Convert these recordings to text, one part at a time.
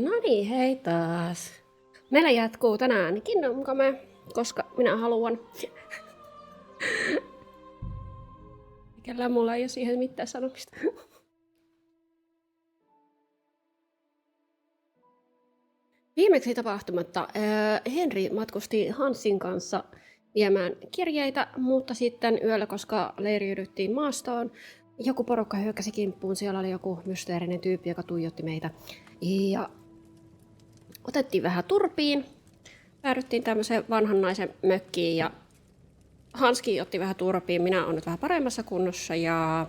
No niin, hei taas. Meillä jatkuu tänään Kingdom Come, koska minä haluan. Kellään mulla ei ole siihen mitään sanomista. Viimeksi tapahtumatta Henri matkusti Hansin kanssa viemään kirjeitä, mutta sitten yöllä, koska leiriydyttiin maastoon, joku porukka hyökkäsi kimppuun. Siellä oli joku mysteerinen tyyppi, joka tuijotti meitä. Ja otettiin vähän turpiin. Päädyttiin tämmöiseen vanhan naisen mökkiin ja Hanski otti vähän turpiin. Minä olen nyt vähän paremmassa kunnossa ja.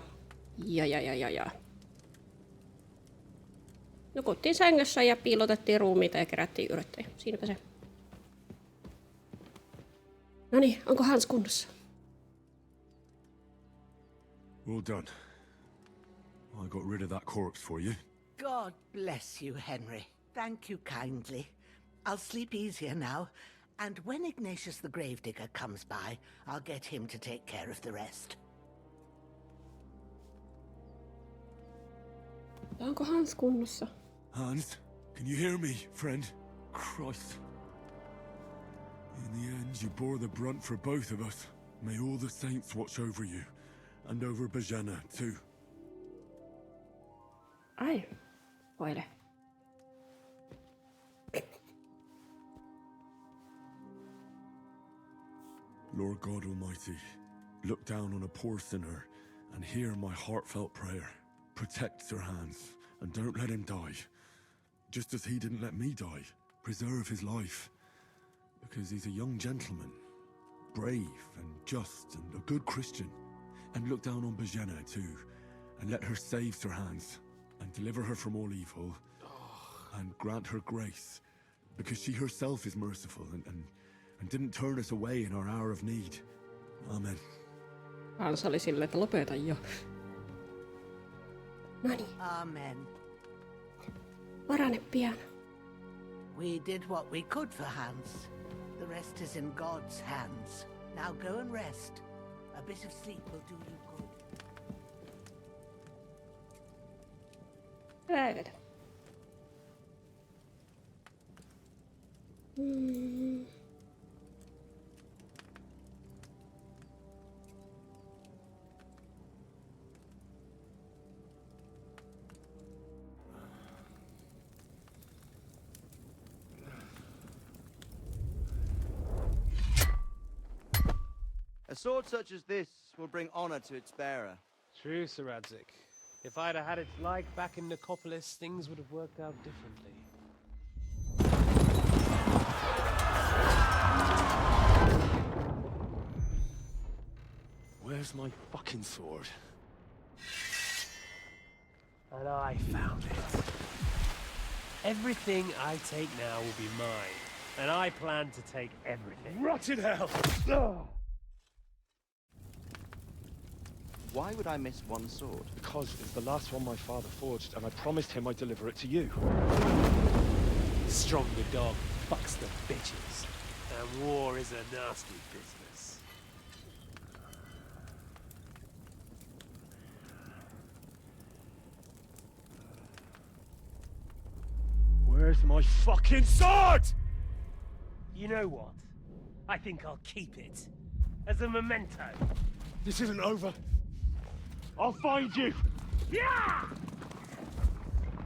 Nukuttiin sängyssä ja piilotettiin ruumiita ja kerättiin yrittäjiä. Siinäpä se. Noniin, onko Hans kunnossa? Well done. I got rid of that corpse for you. God bless you, Henry. Thank you kindly. I'll sleep easier now, and when Ignatius the Gravedigger comes by, I'll get him to take care of the rest. Onko Hans kunnossa? Hans, can you hear me, friend? Christ. In the end, you bore the brunt for both of us. May all the saints watch over you, and over Bajana, too. Ai, voile. Lord God Almighty, look down on a poor sinner and hear my heartfelt prayer. Protect Sir Hans, and don't let him die. Just as he didn't let me die. Preserve his life. Because he's a young gentleman, brave and just and a good Christian. And look down on Bajana too, and let her save Sir Hans, and deliver her from all evil, and grant her grace, because she herself is merciful and didn't turn us away in our hour of need. Amen. Hans oli silleen, että lopeta jo. Noniin, Amen. parane pian. We did what we could for Hans. The rest is in God's hands. Now go and rest. A bit of sleep will do you good. Päivätä. Mm. A sword such as this will bring honor to its bearer. True, Sir Radzik. If I'd have had its like back in Nicopolis, things would have worked out differently. Where's my fucking sword? And I found it. Everything I take now will be mine, and I plan to take everything. Rotted hell! Why would I miss one sword? Because it's the last one my father forged, and I promised him I'd deliver it to you. Stronger dog fucks the bitches, and war is a nasty business. Where's my fucking sword? You know what? I think I'll keep it. As a memento. This isn't over. I'll find you! Yeah!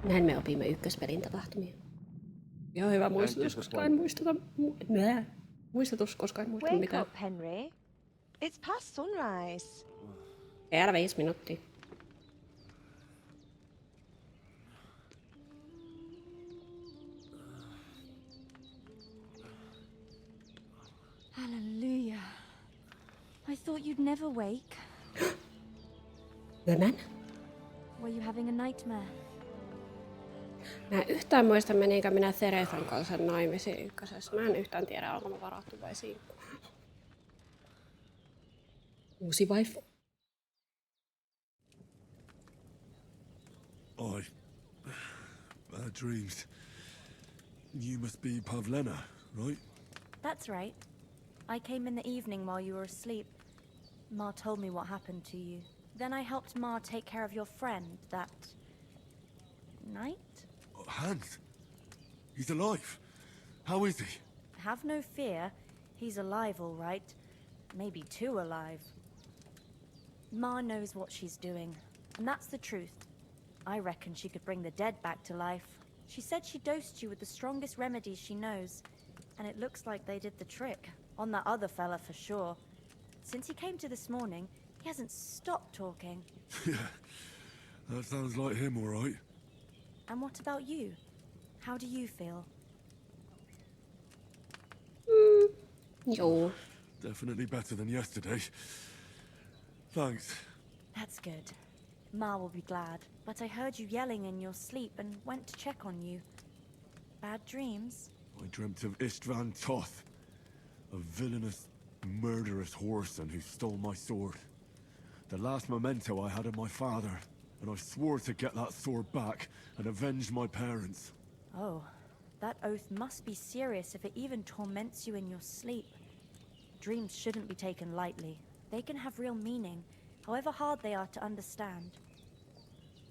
Näin me opimme ykköspelin tapahtumia. Ihan hyvä muistutus, koska en muistuta. Muistutus, koska en muista Wake mitään. up, Henry. It's past sunrise. Vielä 5 minuuttia. Hallelujah. I thought you'd never wake. Yömän? Were you having a nightmare? Mä en yhtään muista, meninkö minä Therethan kanssa naimisiin ykkösessä. Mä en yhtään tiedä, onko mä varattu vai sinkku. Uusi waifu. Bad dreams. You must be Pavlena, right? That's right. I came in the evening while you were asleep. Ma told me what happened to you. Then I helped Ma take care of your friend that night? Hans? He's alive. How is he? Have no fear. He's alive, all right. Maybe too alive. Ma knows what she's doing, and that's the truth. I reckon she could bring the dead back to life. She said she dosed you with the strongest remedies she knows, and it looks like they did the trick. On that other fella for sure. Since he came to this morning, he hasn't stopped talking. Yeah, that sounds like him, all right. And what about you? How do you feel? Joo. Definitely better than yesterday. Thanks. That's good. Ma will be glad, but I heard you yelling in your sleep and went to check on you. Bad dreams? I dreamt of Istvan Toth, a villainous, murderous whoreson who stole my sword. The last memento I had of my father, and I swore to get that sword back and avenge my parents. Oh, that oath must be serious if it even torments you in your sleep. Dreams shouldn't be taken lightly. They can have real meaning, however hard they are to understand.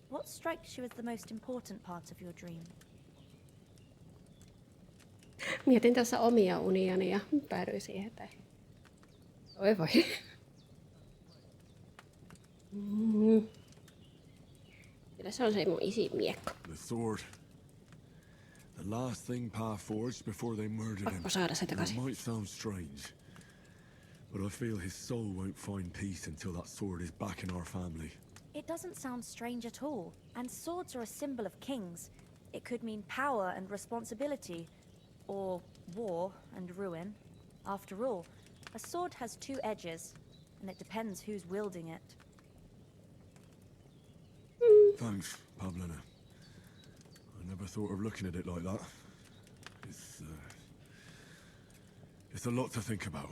What strikes you as the most important part of your dream? Mietin tässä omia uniani ja päädyin siihen, että oi voi. Kyllä se on se mun isi miekko. The sword. The last thing Pa forged before they murdered him. Pakko saada se It takaisin. might sound strange, but I feel his soul won't find peace until that sword is back in our family. It doesn't sound strange at all, and swords are a symbol of kings. It could mean power and responsibility, or war and ruin. After all, a sword has two edges, and it depends who's wielding it. Thanks, Pavlina. I never thought of looking at it like that. It's a lot to think about.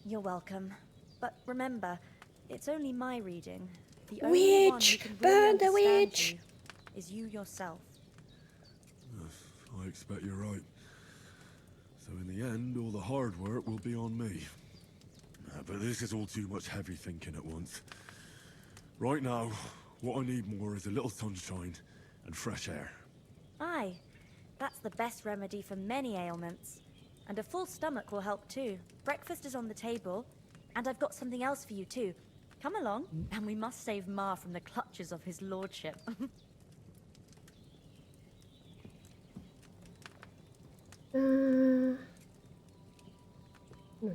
You're welcome. But remember, it's only my reading. The only one Witch! who can Burn really the understand witch! you is you yourself. I expect you're right. So in the end, all the hard work will be on me. But this is all too much heavy thinking at once. Right now, what I need more is a little sunshine and fresh air. Aye, that's the best remedy for many ailments. And a full stomach will help too. Breakfast is on the table, and I've got something else for you too. Come along, and we must save Ma from the clutches of his lordship. No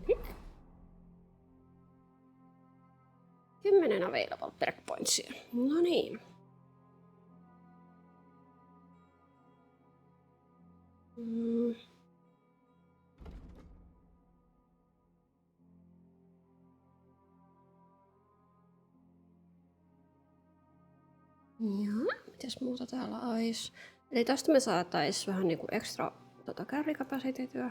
niin. 10 available perk pointsia. No niin. Joo, mitäs muuta täällä ois? Eli tästä me saatais vähän niinku extra carry-kapasiteettia.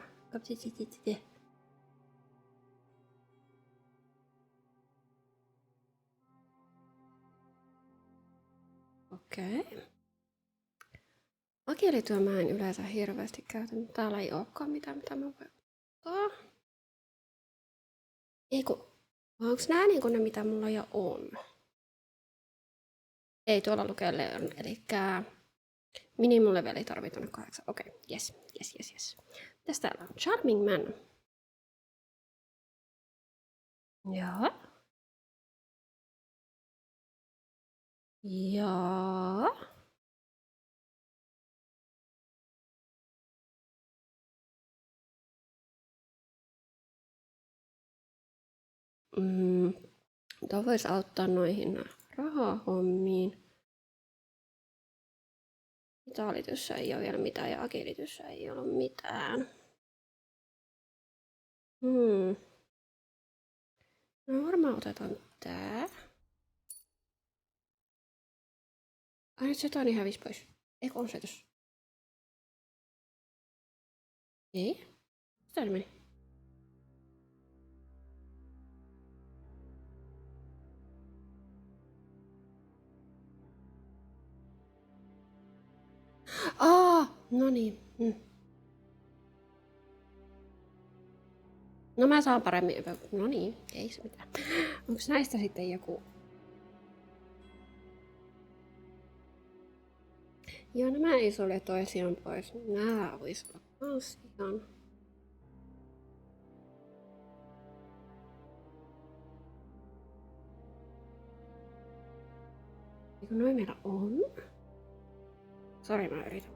Okei. Agilityä mä en yleensä hirveästi käytä. Täällä ei olekaan mitään, mitä mä voin ottaa. Eiku, onks nää niinku ne, mitä mulla jo on? Ei, tuolla lukee learn, elikkä minimum leveli tarvitaan 8. Okei, yes. Mitäs täällä on? Charming Man. Joo. Joo. Tuo voisi auttaa noihin rahahommiin. Vitalityssä ei ole vielä mitään ja agilityssä ei ole mitään. No varmaan otetaan tää. Ai nyt se toinen hävisi pois. Eikö on se tossa? Ei. Mitä meni? No niin. No mä saan paremmin. No niin, ei se mitään. Onko näistä sitten joku? Ja nämä ei sulje toisiaan pois. Nää vois olla kans ihan... Eikö noin meillä on? Sori, mä yritän.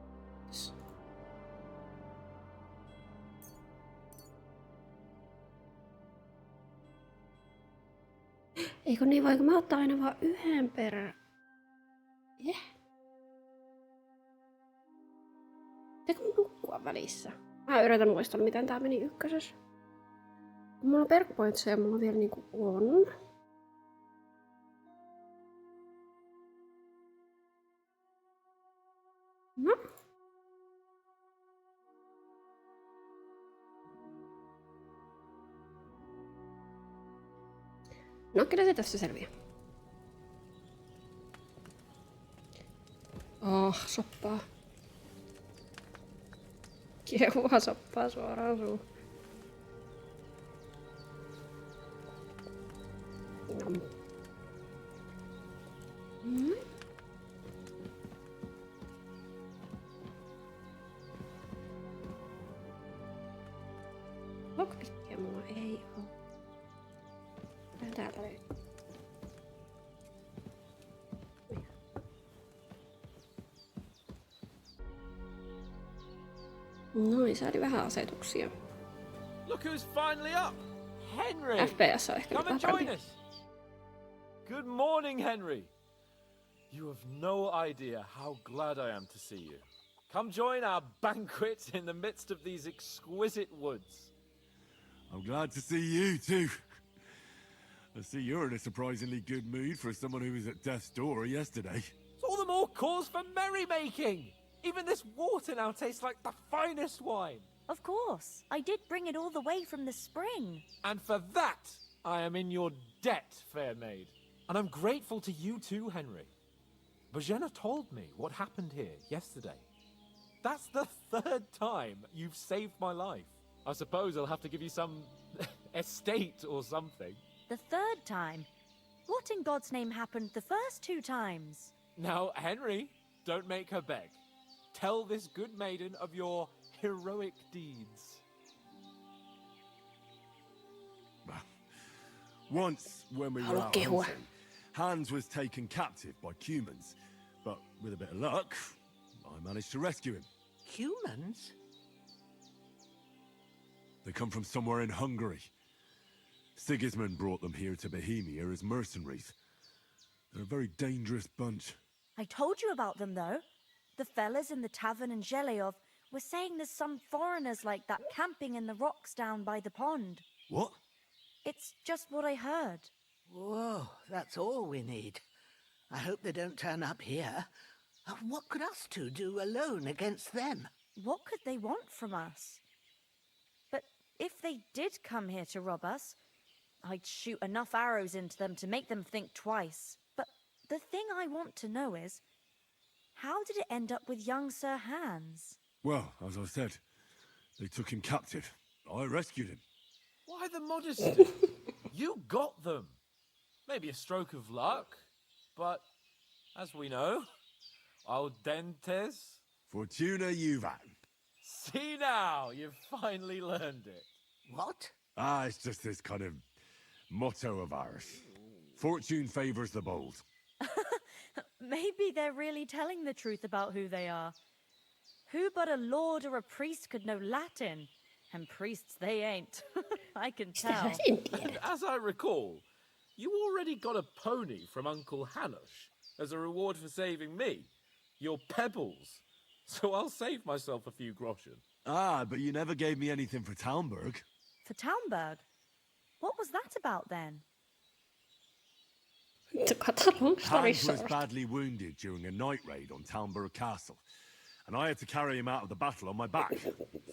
Eikö niin, voiko mä ottaa aina vaan yhden per... Pitääkö mun nukkua välissä? Mä yritän muistella, miten tää meni ykkösessä. Kun mulla on perkpointseja, mulla vielä niinku on. No. No, kyllä se tässä selviää. Soppaa. Kiehuvaa soppaa suoraan suuhun. Nom. Lockpickia mulla ei oo. Täältä löytyy. Noin, saadi vähän asetuksia. Look who's finally up! Henry! FPS on ehkä Come and parempi. join us! Good morning, Henry! You have no idea how glad I am to see you. Come join our banquet in the midst of these exquisite woods. I'm glad to see you too. I see you're in a surprisingly good mood for someone who was at death's door yesterday. It's all the more cause for merrymaking! Even this water now tastes like the finest wine. Of course. I did bring it all the way from the spring. And for that, I am in your debt, fair maid. And I'm grateful to you too, Henry. Bojena told me what happened here yesterday. That's the third time you've saved my life. I suppose I'll have to give you some estate or something. The third time? What in God's name happened the first 2 times? Now, Henry, don't make her beg. Tell this good maiden of your heroic deeds. Once, when we were out hunting, Hans was taken captive by humans. But with a bit of luck, I managed to rescue him. Humans? They come from somewhere in Hungary. Sigismund brought them here to Bohemia as mercenaries. They're a very dangerous bunch. I told you about them, though. The fellas in the tavern in Zheleov were saying there's some foreigners like that camping in the rocks down by the pond. What? It's just what I heard. Whoa, that's all we need. I hope they don't turn up here. What could us two do alone against them? What could they want from us? But if they did come here to rob us, I'd shoot enough arrows into them to make them think twice. But the thing I want to know is, how did it end up with young Sir Hans? Well, as I said, they took him captive. I rescued him. Why the modesty? You got them. Maybe a stroke of luck, but as we know, al dentes. Fortuna juvat. See now, you've finally learned it. What? It's just this kind of motto of ours. Fortune favors the bold. Maybe they're really telling the truth about who they are. Who but a lord or a priest could know Latin? And priests they ain't. I can tell. And as I recall, you already got a pony from Uncle Hanush as a reward for saving me. Your pebbles. So I'll save myself a few groschen. But you never gave me anything for Talmberg. For Talmberg? What was that about then? To cut a long story Hans was short. badly wounded during a night raid on Talmberg Castle, and I had to carry him out of the battle on my back,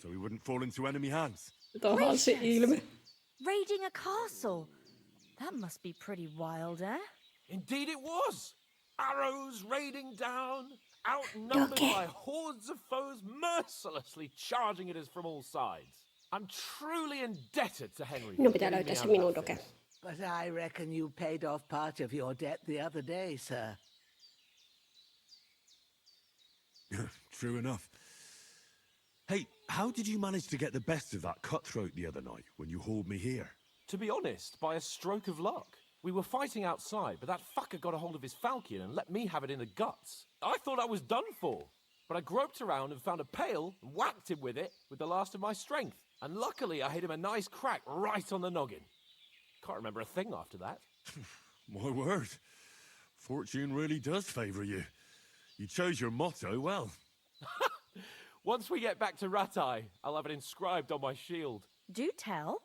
so he wouldn't fall into enemy hands. Tuo Hansi ilme. Raiding a castle? That must be pretty wild, eh? Indeed it was. Arrows raining down, outnumbered by hordes of foes mercilessly charging at us from all sides. I'm truly indebted to Henry. Minun pitää löytää se minun doke. But I reckon you paid off part of your debt the other day, sir. True enough. Hey, how did you manage to get the best of that cutthroat the other night when you hauled me here? To be honest, by a stroke of luck. We were fighting outside, but that fucker got a hold of his falcon and let me have it in the guts. I thought I was done for. But I groped around and found a pail and whacked him with it with the last of my strength. And luckily I hit him a nice crack right on the noggin. Can't remember a thing after that. My word. Fortune really does favour you. You chose your motto well. Once we get back to Ratai, I'll have it inscribed on my shield. Do tell.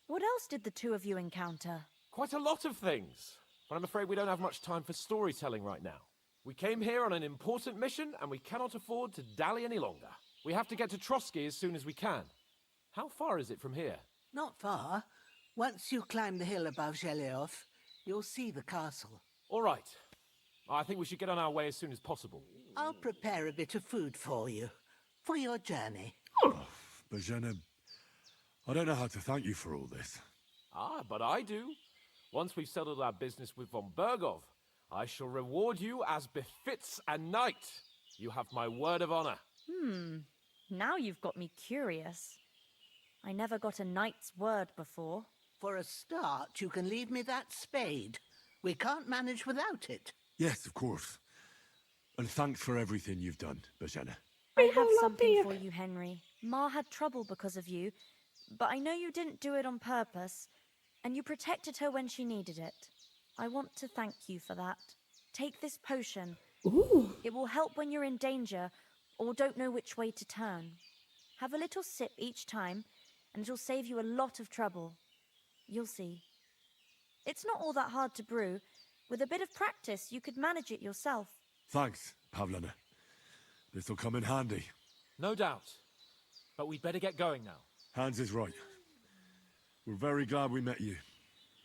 What else did the two of you encounter? Quite a lot of things. But I'm afraid we don't have much time for storytelling right now. We came here on an important mission, and we cannot afford to dally any longer. We have to get to Trotsky as soon as we can. How far is it from here? Not far. Once you climb the hill above Zheleov, you'll see the castle. All right. I think we should get on our way as soon as possible. I'll prepare a bit of food for you, for your journey. Bozhena, I don't know how to thank you for all this. Ah, but I do. Once we've settled our business with von Bergov, I shall reward you as befits a knight. You have my word of honor. Now you've got me curious. I never got a knight's word before. For a start, you can leave me that spade. We can't manage without it. Yes, of course. And thanks for everything you've done, Bozhena. I have something for you, Henry. Ma had trouble because of you, but I know you didn't do it on purpose, and you protected her when she needed it. I want to thank you for that. Take this potion. Ooh. It will help when you're in danger or don't know which way to turn. Have a little sip each time, and it'll save you a lot of trouble. You'll see. It's not all that hard to brew. With a bit of practice, you could manage it yourself. Thanks, Pavlena. This'll come in handy. No doubt. But we'd better get going now. Hans is right. We're very glad we met you.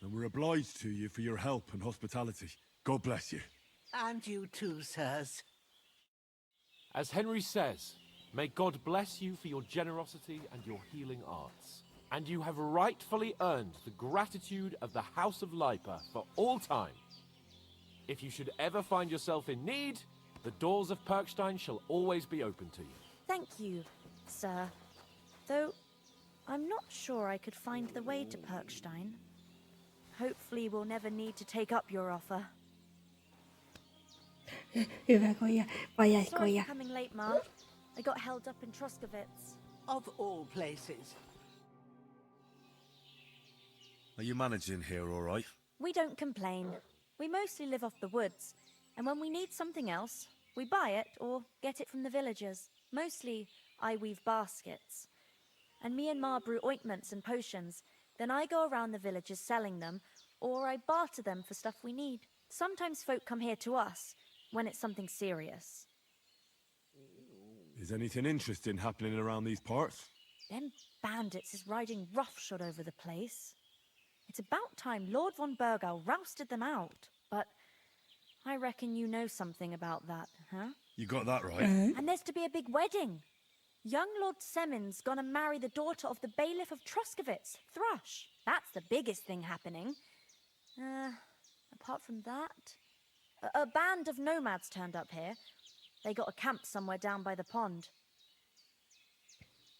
And we're obliged to you for your help and hospitality. God bless you. And you too, sirs. As Henry says, may God bless you for your generosity and your healing arts. And you have rightfully earned the gratitude of the House of Lipa for all time. If you should ever find yourself in need, the doors of Perkstein shall always be open to you. Thank you, sir. Though, I'm not sure I could find the way to Perkstein. Hopefully we'll never need to take up your offer. Hyvä koja. Vai Sorry koja. for coming late, Ma. I got held up in Troskowitz. Of all places. Are you managing here all right? We don't complain. We mostly live off the woods, and when we need something else, we buy it or get it from the villagers. Mostly, I weave baskets. And me and Ma brew ointments and potions. Then I go around the villages selling them, or I barter them for stuff we need. Sometimes folk come here to us, when it's something serious. Is anything interesting happening around these parts? Them bandits is riding roughshod over the place. It's about time Lord von Burgau rousted them out. But I reckon you know something about that, huh? You got that right. And there's to be a big wedding. Young Lord Semin's gonna marry the daughter of the bailiff of Troskowitz, Thrush. That's the biggest thing happening. Apart from that, a band of nomads turned up here. They got a camp somewhere down by the pond.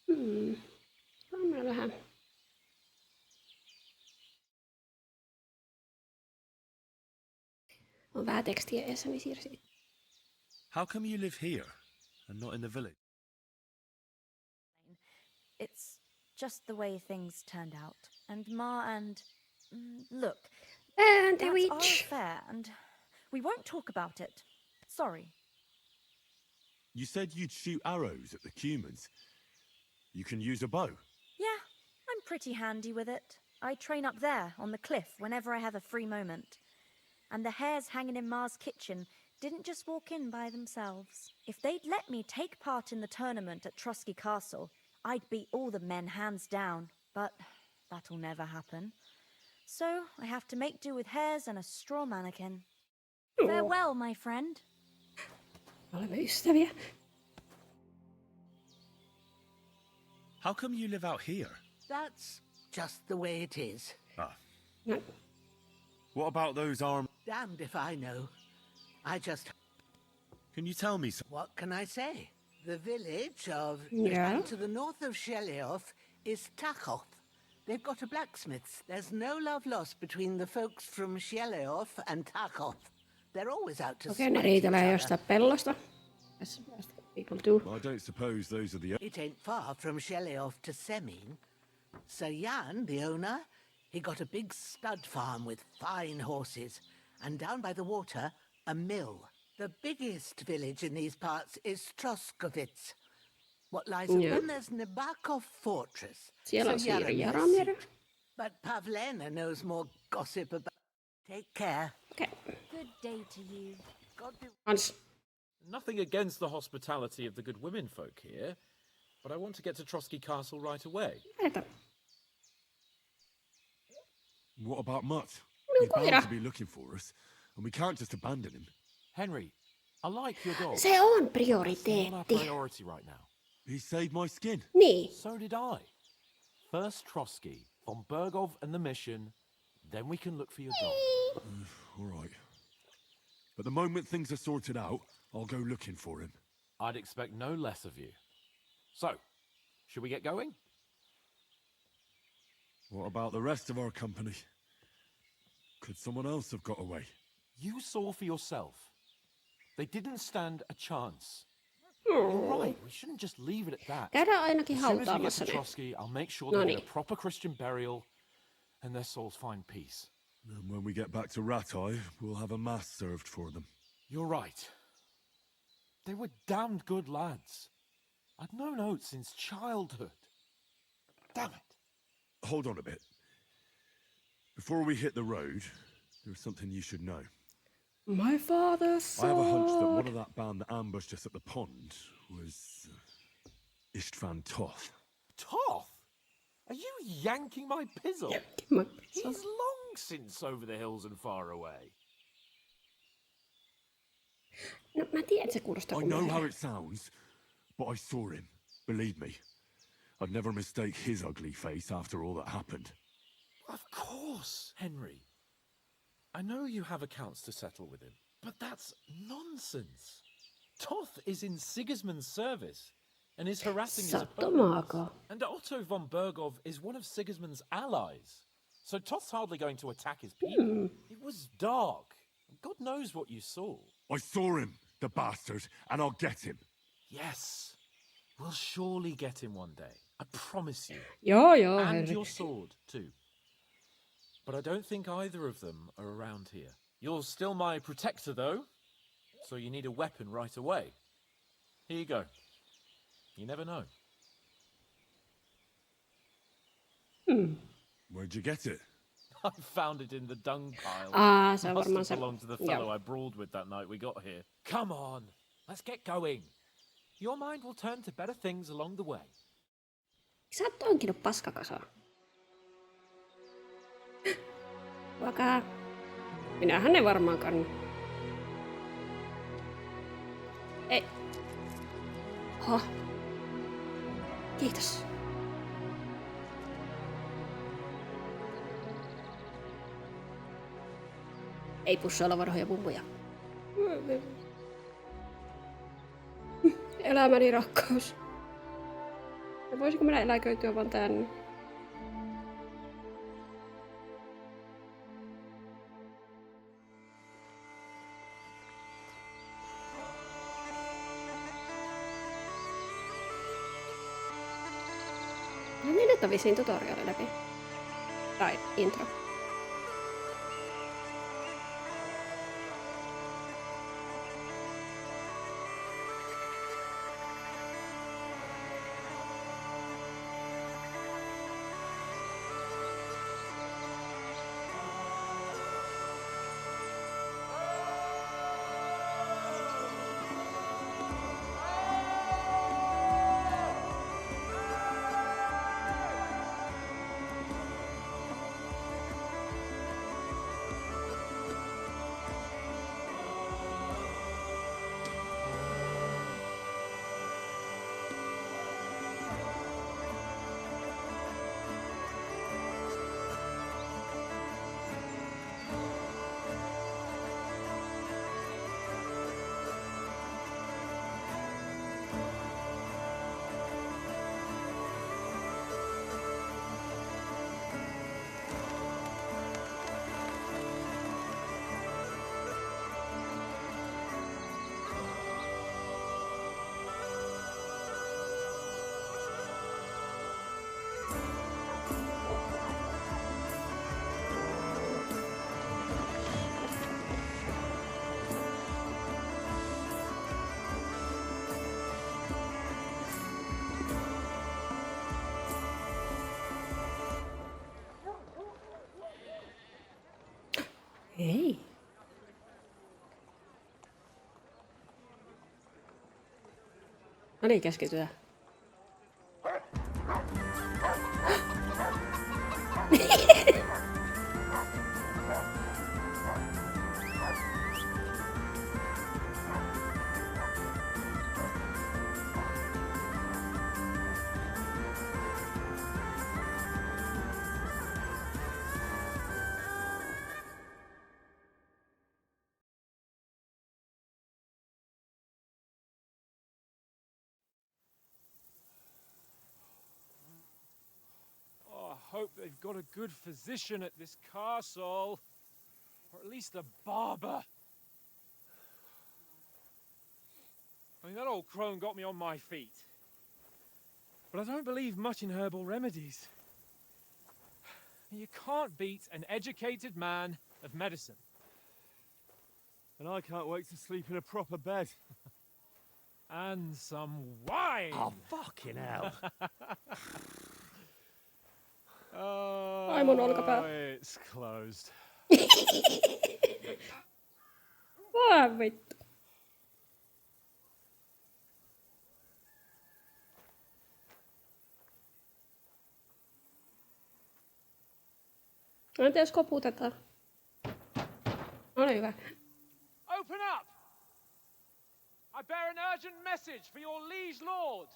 Anna vähän. On vähän tekstiä edessä, niin siirsi. How come you live here and not in the village? It's just the way things turned out. And Ma and... look, And the that's our witch. affair, and we won't talk about it. Sorry. You said you'd shoot arrows at the Cumans. You can use a bow. Yeah, I'm pretty handy with it. I train up there, on the cliff, whenever I have a free moment. And the hares hanging in Ma's kitchen didn't just walk in by themselves. If they'd let me take part in the tournament at Trotsky Castle, I'd beat all the men hands down. But that'll never happen. So I have to make do with hares and a straw mannequin. Farewell, my friend. Olemme ystäviä. How come you live out here? That's just the way it is. No. What about those armed... Damned if I know. I just... Can you tell me What can I say? The village of Yeah. to the north of Shelioth is Tachoth. They've got a blacksmith's. There's no love lost between the folks from Shelioth and Tachoth. They're always out to Okei, ne spite each riitelee other. jostain pellosta. As people do. I don't suppose those are the... It ain't far from Shelioth to Semin. Sir Jan, the owner, he got a big stud farm with fine horses, and down by the water, a mill. The biggest village in these parts is Troskovitz. What lies Yeah. then there's Nebakov Fortress. Siellä on Sir Yaran Siiri has Jaramir. it. But Pavlena knows more gossip about... Take care. Okei. Good day to you. God be... Hans. Nothing against the hospitality of the good women folk here, but I want to get to Trotsky Castle right away. Lähetä. What about Mutt? Minun He's bound koira. to be looking for us, and we can't just abandon him. Henry, I like your dog. Se on It's not our prioriteetti. priority right now. He saved my skin. Niin. So did I. First Trotsky, von Bergov and the mission, then we can look for your dog. All right. But the moment things are sorted out, I'll go looking for him. I'd expect no less of you. So, should we get going? What about the rest of our company? Could someone else have got away? You saw for yourself. They didn't stand a chance. You're right, we shouldn't just leave it at that. Käydään ainakin As soon as we get hautaamassa to ne. Trotsky, I'll make sure they No get niin. a proper Christian burial and their souls find peace. And when we get back to Ratai, we'll have a mass served for them. You're right. They were damned good lads. I'd known Oates since childhood. Damn it. Hold on a bit. Before we hit the road, there's something you should know. My father's I have a hunch that sword. one of that band that ambushed us at the pond was Istvan Toth. Toth? Are you yanking my pizzle? Mä- He's long since over the hills and far away. No, mä tiedän, että se kuulostaa I know kummalta. how it sounds, but I saw him. Believe me. I'd never mistake his ugly face after all that happened. Of course, Henry. I know you have accounts to settle with him, but that's nonsense. Toth is in Sigismund's service and is harassing his opponents. Sattumaako? And Otto von Bergov is one of Sigismund's allies. So Toth's hardly going to attack his people. It was dark. God knows what you saw. I saw him, the bastard, and I'll get him. Yes. We'll surely get him one day. I promise you. Joo, And Henry. your sword, too. But I don't think either of them are around here. You're still my protector, though, so you need a weapon right away. Here you go. You never know. Where'd you get it? I found it in the dung pile. Se on Must varmaan have se. belonged to the Joo. fellow I brawled with that night we got here. Come on, let's get going. Your mind will turn to better things along the way. Sä oot tonkinut paskakasaa. Vakaa. Minähän ne varmaan kannan. Ei. Oho. Kiitos. Ei pussailla vanhoja mummoja. Elämäni rakkaus. Ja voisiko minä eläköityä vaan tänne? No niin, nyt on vissiin tutoriaali läpi. Tai intro. Ei. No niin, keskitytään. Oh, I hope they've got a good physician at this castle. Or at least a barber. I mean, that old crone got me on my feet. But I don't believe much in herbal remedies. You can't beat an educated man of medicine. And I can't wait to sleep in a proper bed. And some wine! Oh, fucking hell. Oh, I'm on olkapää. it's closed. Voi vittu. Entä jos koputetaan? Ole hyvä. Open up! I bear an urgent message for your liege lord.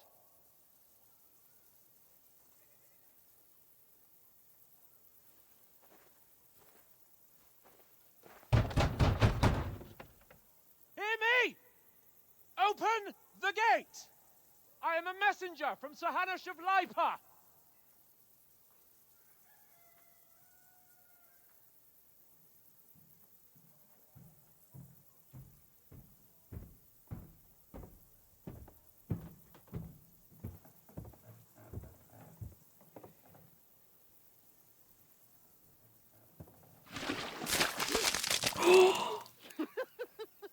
Hear me! Open the gate! I am a messenger from Sir Hanush of Lipa.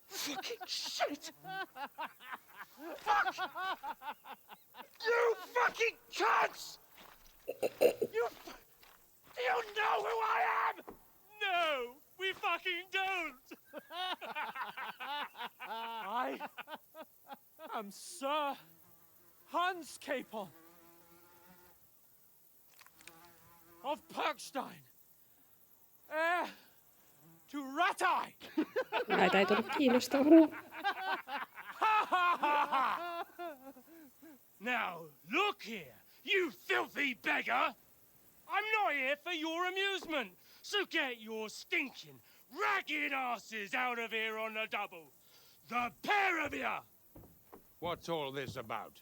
Fucking shit! Fuck! You fucking cunts! Do you know who I am? No, we fucking don't! I am Sir Hans Capon of Perkstein, heir to Ratai! Näitä ei tullut kiinnostavaa. Now, look here, you filthy beggar! I'm not here for your amusement, so get your stinking, ragged asses out of here on the double. The pair of you! What's all this about?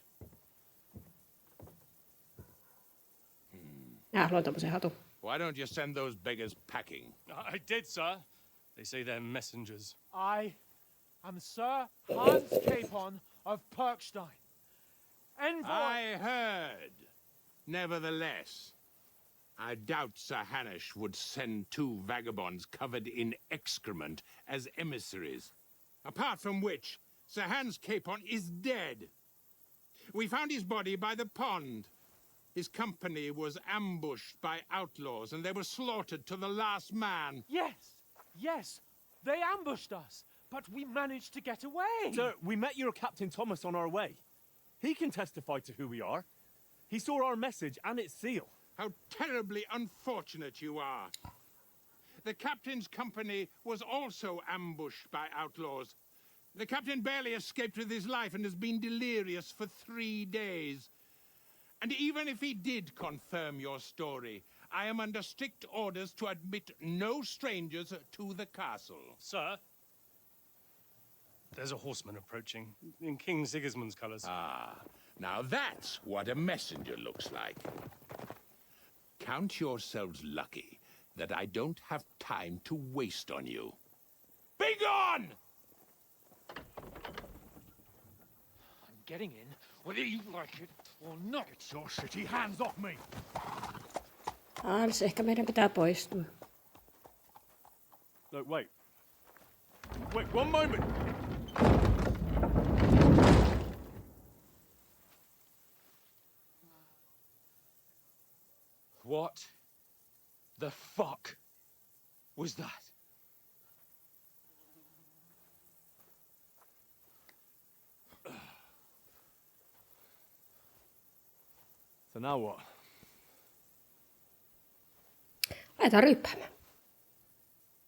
Haluan tommosen hatun. Why don't you send those beggars packing? I did, sir. They say they're messengers. I am Sir Hans Capon of Perkstein. Envoy... I heard. Nevertheless, I doubt Sir Hanush would send two vagabonds covered in excrement as emissaries. Apart from which, Sir Hans Capon is dead. We found his body by the pond. His company was ambushed by outlaws and they were slaughtered to the last man. Yes, they ambushed us, but we managed to get away. Sir, we met your Captain Thomas on our way. He can testify to who we are. He saw our message and its seal. How terribly unfortunate you are. The captain's company was also ambushed by outlaws. The captain barely escaped with his life and has been delirious for 3 days. And even if he did confirm your story, I am under strict orders to admit no strangers to the castle. Sir, there's a horseman approaching in King Sigismund's colours. Ah, now that's what a messenger looks like. Count yourselves lucky that I don't have time to waste on you. Be gone! I'm getting in, whether you like it or not. Get your shitty hands off me! Hans, ehkä meidän pitää poistua. Look, wait. Wait, one moment! What the fuck was that? So now what? Lähdetään ryyppäämään.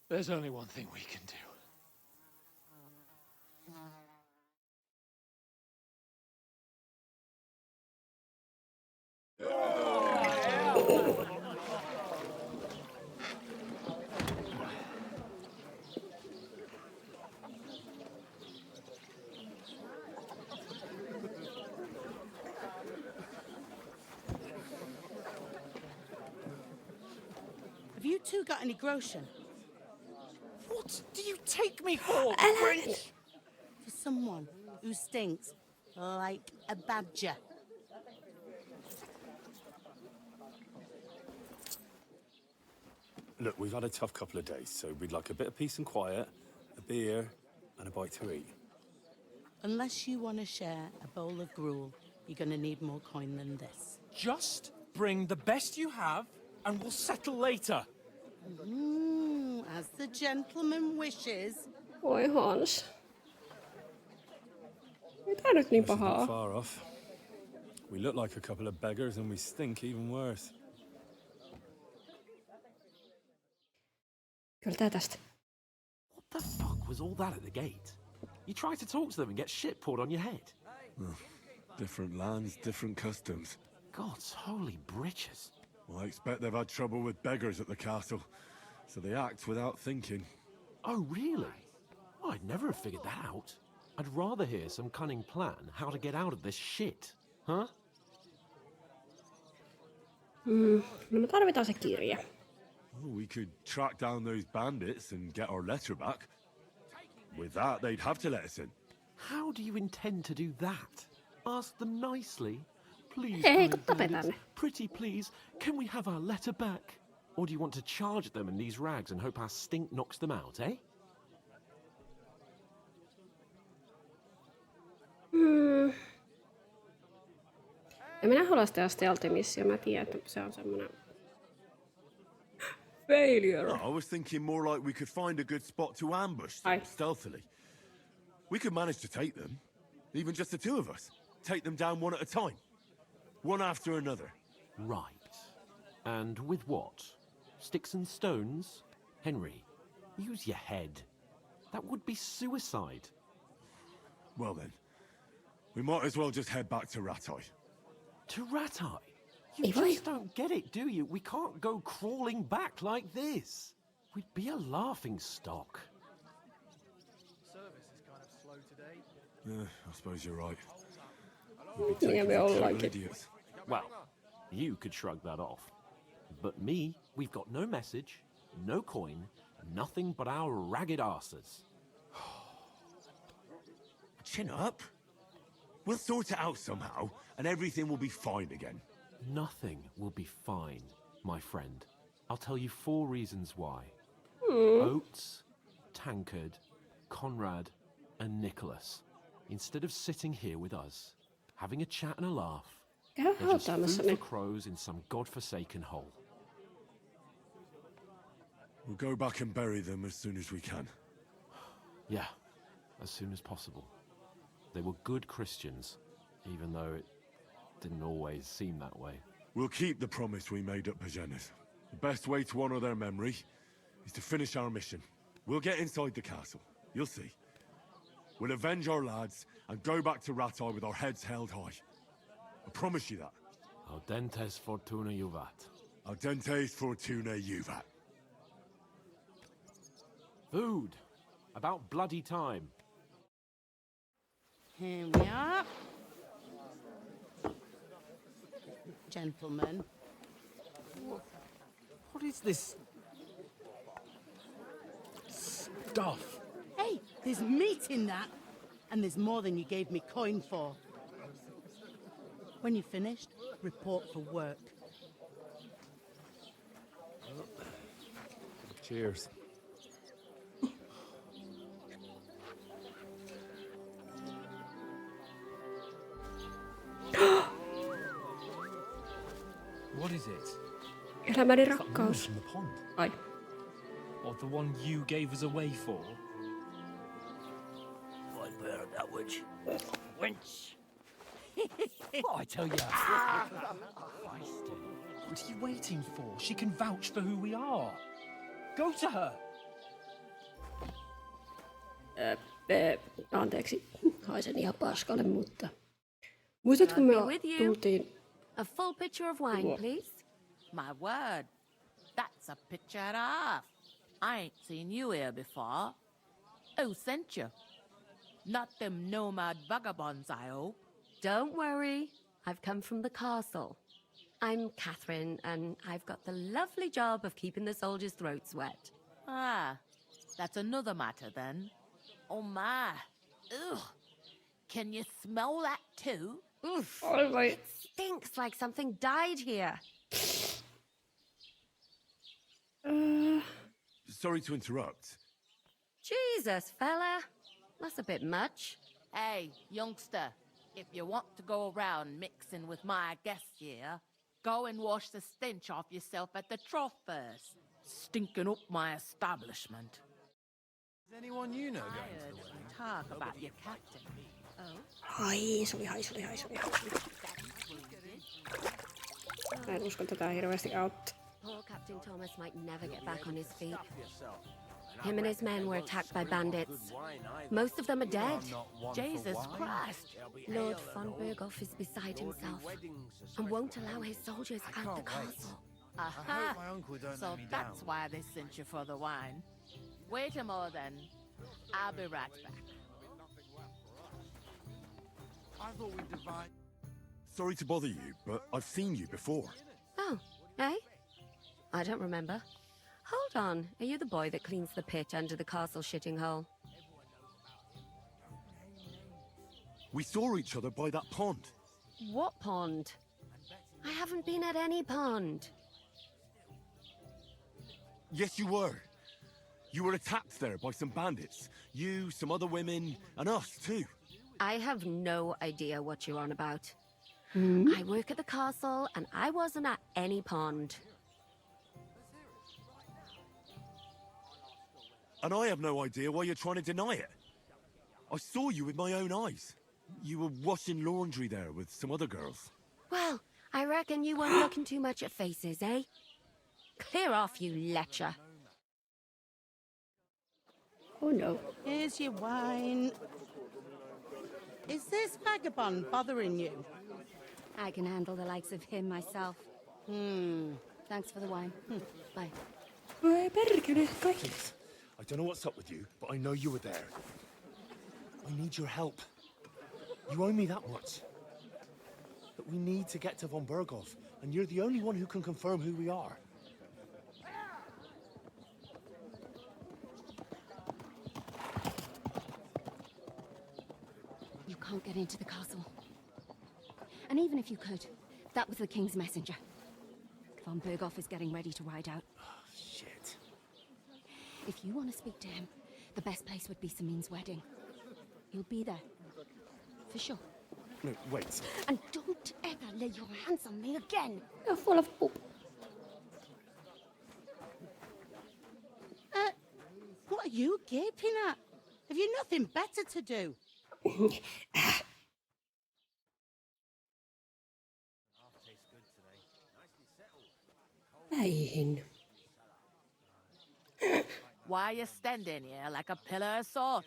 There's only one thing we can do. Have you two got any groschen? What do you take me for? Älä nyt. For someone who stinks like a badger. Look, we've had a tough couple of days, so we'd like a bit of peace and quiet, a beer, and a bite to eat. Unless you want to share a bowl of gruel, you're going to need more coin than this. Just bring the best you have, and we'll settle later. As the gentleman wishes. Oi Hans. Ei tää nyt niin This isn't pahaa. far off. We look like a couple of beggars, and we stink even worse. Kyllä tää tästä. What the fuck was all that at the gate? You try to talk to them and get shit poured on your head. Different lands, different customs. God's holy britches. Well, I expect they've had trouble with beggars at the castle, so they act without thinking. Oh, really? Oh, I'd never have figured that out. I'd rather hear some cunning plan how to get out of this shit. Huh? No me tarvitaan se kirja. Well, we could track down those bandits and get our letter back. With that, they'd have to let us in. How do you intend to do that? Ask them nicely. Please, Hey, kind kun tapetaan bandits, ne. pretty please, can we have our letter back? Or do you want to charge them in these rags and hope our stink knocks them out, eh? Ja minä halua sitä Stealth-missia. Mä tiedän, että se on semmonen failure. I was thinking more like we could find a good spot to ambush them Aye. stealthily. We could manage to take them, even just the two of us. Take them down one at a time, one after another. Right. And with what? Sticks and stones? Henry, use your head. That would be suicide. Well then, we might as well just head back to Ratai. To Ratai? You Hey, boy. just don't get it, do you? We can't go crawling back like this. We'd be a laughing stock. I suppose you're right. Niin me Total ollaankin. idiots. Well, you could shrug that off. But me, we've got no message, no coin, nothing but our ragged arses. Chin up. We'll sort it out somehow, and everything will be fine again. Nothing will be fine, my friend. I'll tell you 4 reasons why. Oates, Tankard, Conrad, and Nicholas. Instead of sitting here with us, having a chat and a laugh, Käy they're just hautaamassa food ne. for crows in some godforsaken hole. We'll go back and bury them as soon as we can. Yeah, as soon as possible. They were good Christians, even though it didn't always seem that way. We'll keep the promise we made at Pagenas. The best way to honor their memory is to finish our mission. We'll get inside the castle. You'll see. We'll avenge our lads and go back to Ratai with our heads held high. I promise you that. Audentes fortuna juvat. Audentes fortuna juvat. Food! About bloody time. Here we are. Gentlemen. What is this stuff? Hey, there's meat in that. And there's more than you gave me coin for. When you're finished, report for work. Cheers. What is it? Elämäni rakkaus. In the pond. Ai. Or the one you gave us away for? I bear that witch. Wench. Oh, I tell you. What are you waiting for? She can vouch for who we are. Go to her. Anteeksi, haisen ihan paskalle, mutta... Muistatko me tultiin... A full pitcher of wine, please. My word, that's a picture and a half. I ain't seen you here before. Who sent you? Not them nomad vagabonds, I hope. Don't worry, I've come from the castle. I'm Catherine, and I've got the lovely job of keeping the soldiers' throats wet. Ah, that's another matter then. Oh my, ugh. Can you smell that too? Oof. Oh, It stinks like something died here. Sorry to interrupt. Jesus, fella. That's a bit much. Hey, youngster, if you want to go around mixing with my guests here, go and wash the stench off yourself at the trough first. Stinking up my establishment. Is anyone you know I going to heard the wedding? some talk about your captain. Oh? Ai, se oli haisuli. Mä en usko tätä hirveästi auttaa. Poor Captain Thomas might never get back on his feet. Him and his men were attacked by bandits. Most of them are dead. Jesus Christ! Lord von Berghoff is beside himself and won't allow his soldiers out the castle. Aha! My uncle don't So let me that's down. why they sent you for the wine. Wait a moment then. I'll be right back. I thought we'd divide. Sorry to bother you, but I've seen you before. Oh, eh? I don't remember. Hold on, are you the boy that cleans the pit under the castle shitting hole? We saw each other by that pond. What pond? I haven't been at any pond. Yes, you were. You were attacked there by some bandits. You, some other women, and us too. I have no idea what you're on about. I work at the castle and I wasn't at any pond. And I have no idea why you're trying to deny it. I saw you with my own eyes. You were washing laundry there with some other girls. Well, I reckon you weren't looking too much at faces, eh? Clear off, you lecher. Oh no. Here's your wine. Is this vagabond bothering you? I can handle the likes of him myself. Thanks for the wine. Bye. Voi perkele, kaikki. I don't know what's up with you, but I know you were there. I need your help. You owe me that much. But we need to get to von Berghoff, and you're the only one who can confirm who we are. You can't get into the castle. And even if you could, that was the king's messenger. Von Berghoff is getting ready to ride out. Oh, shit. If you want to speak to him, the best place would be Samin's wedding. He'll be there. For sure. No, wait. And don't ever lay your hands on me again. You're full of poop. What are you gaping at? Have you nothing better to do? Näihin. Why are you standing here like a pillar of salt?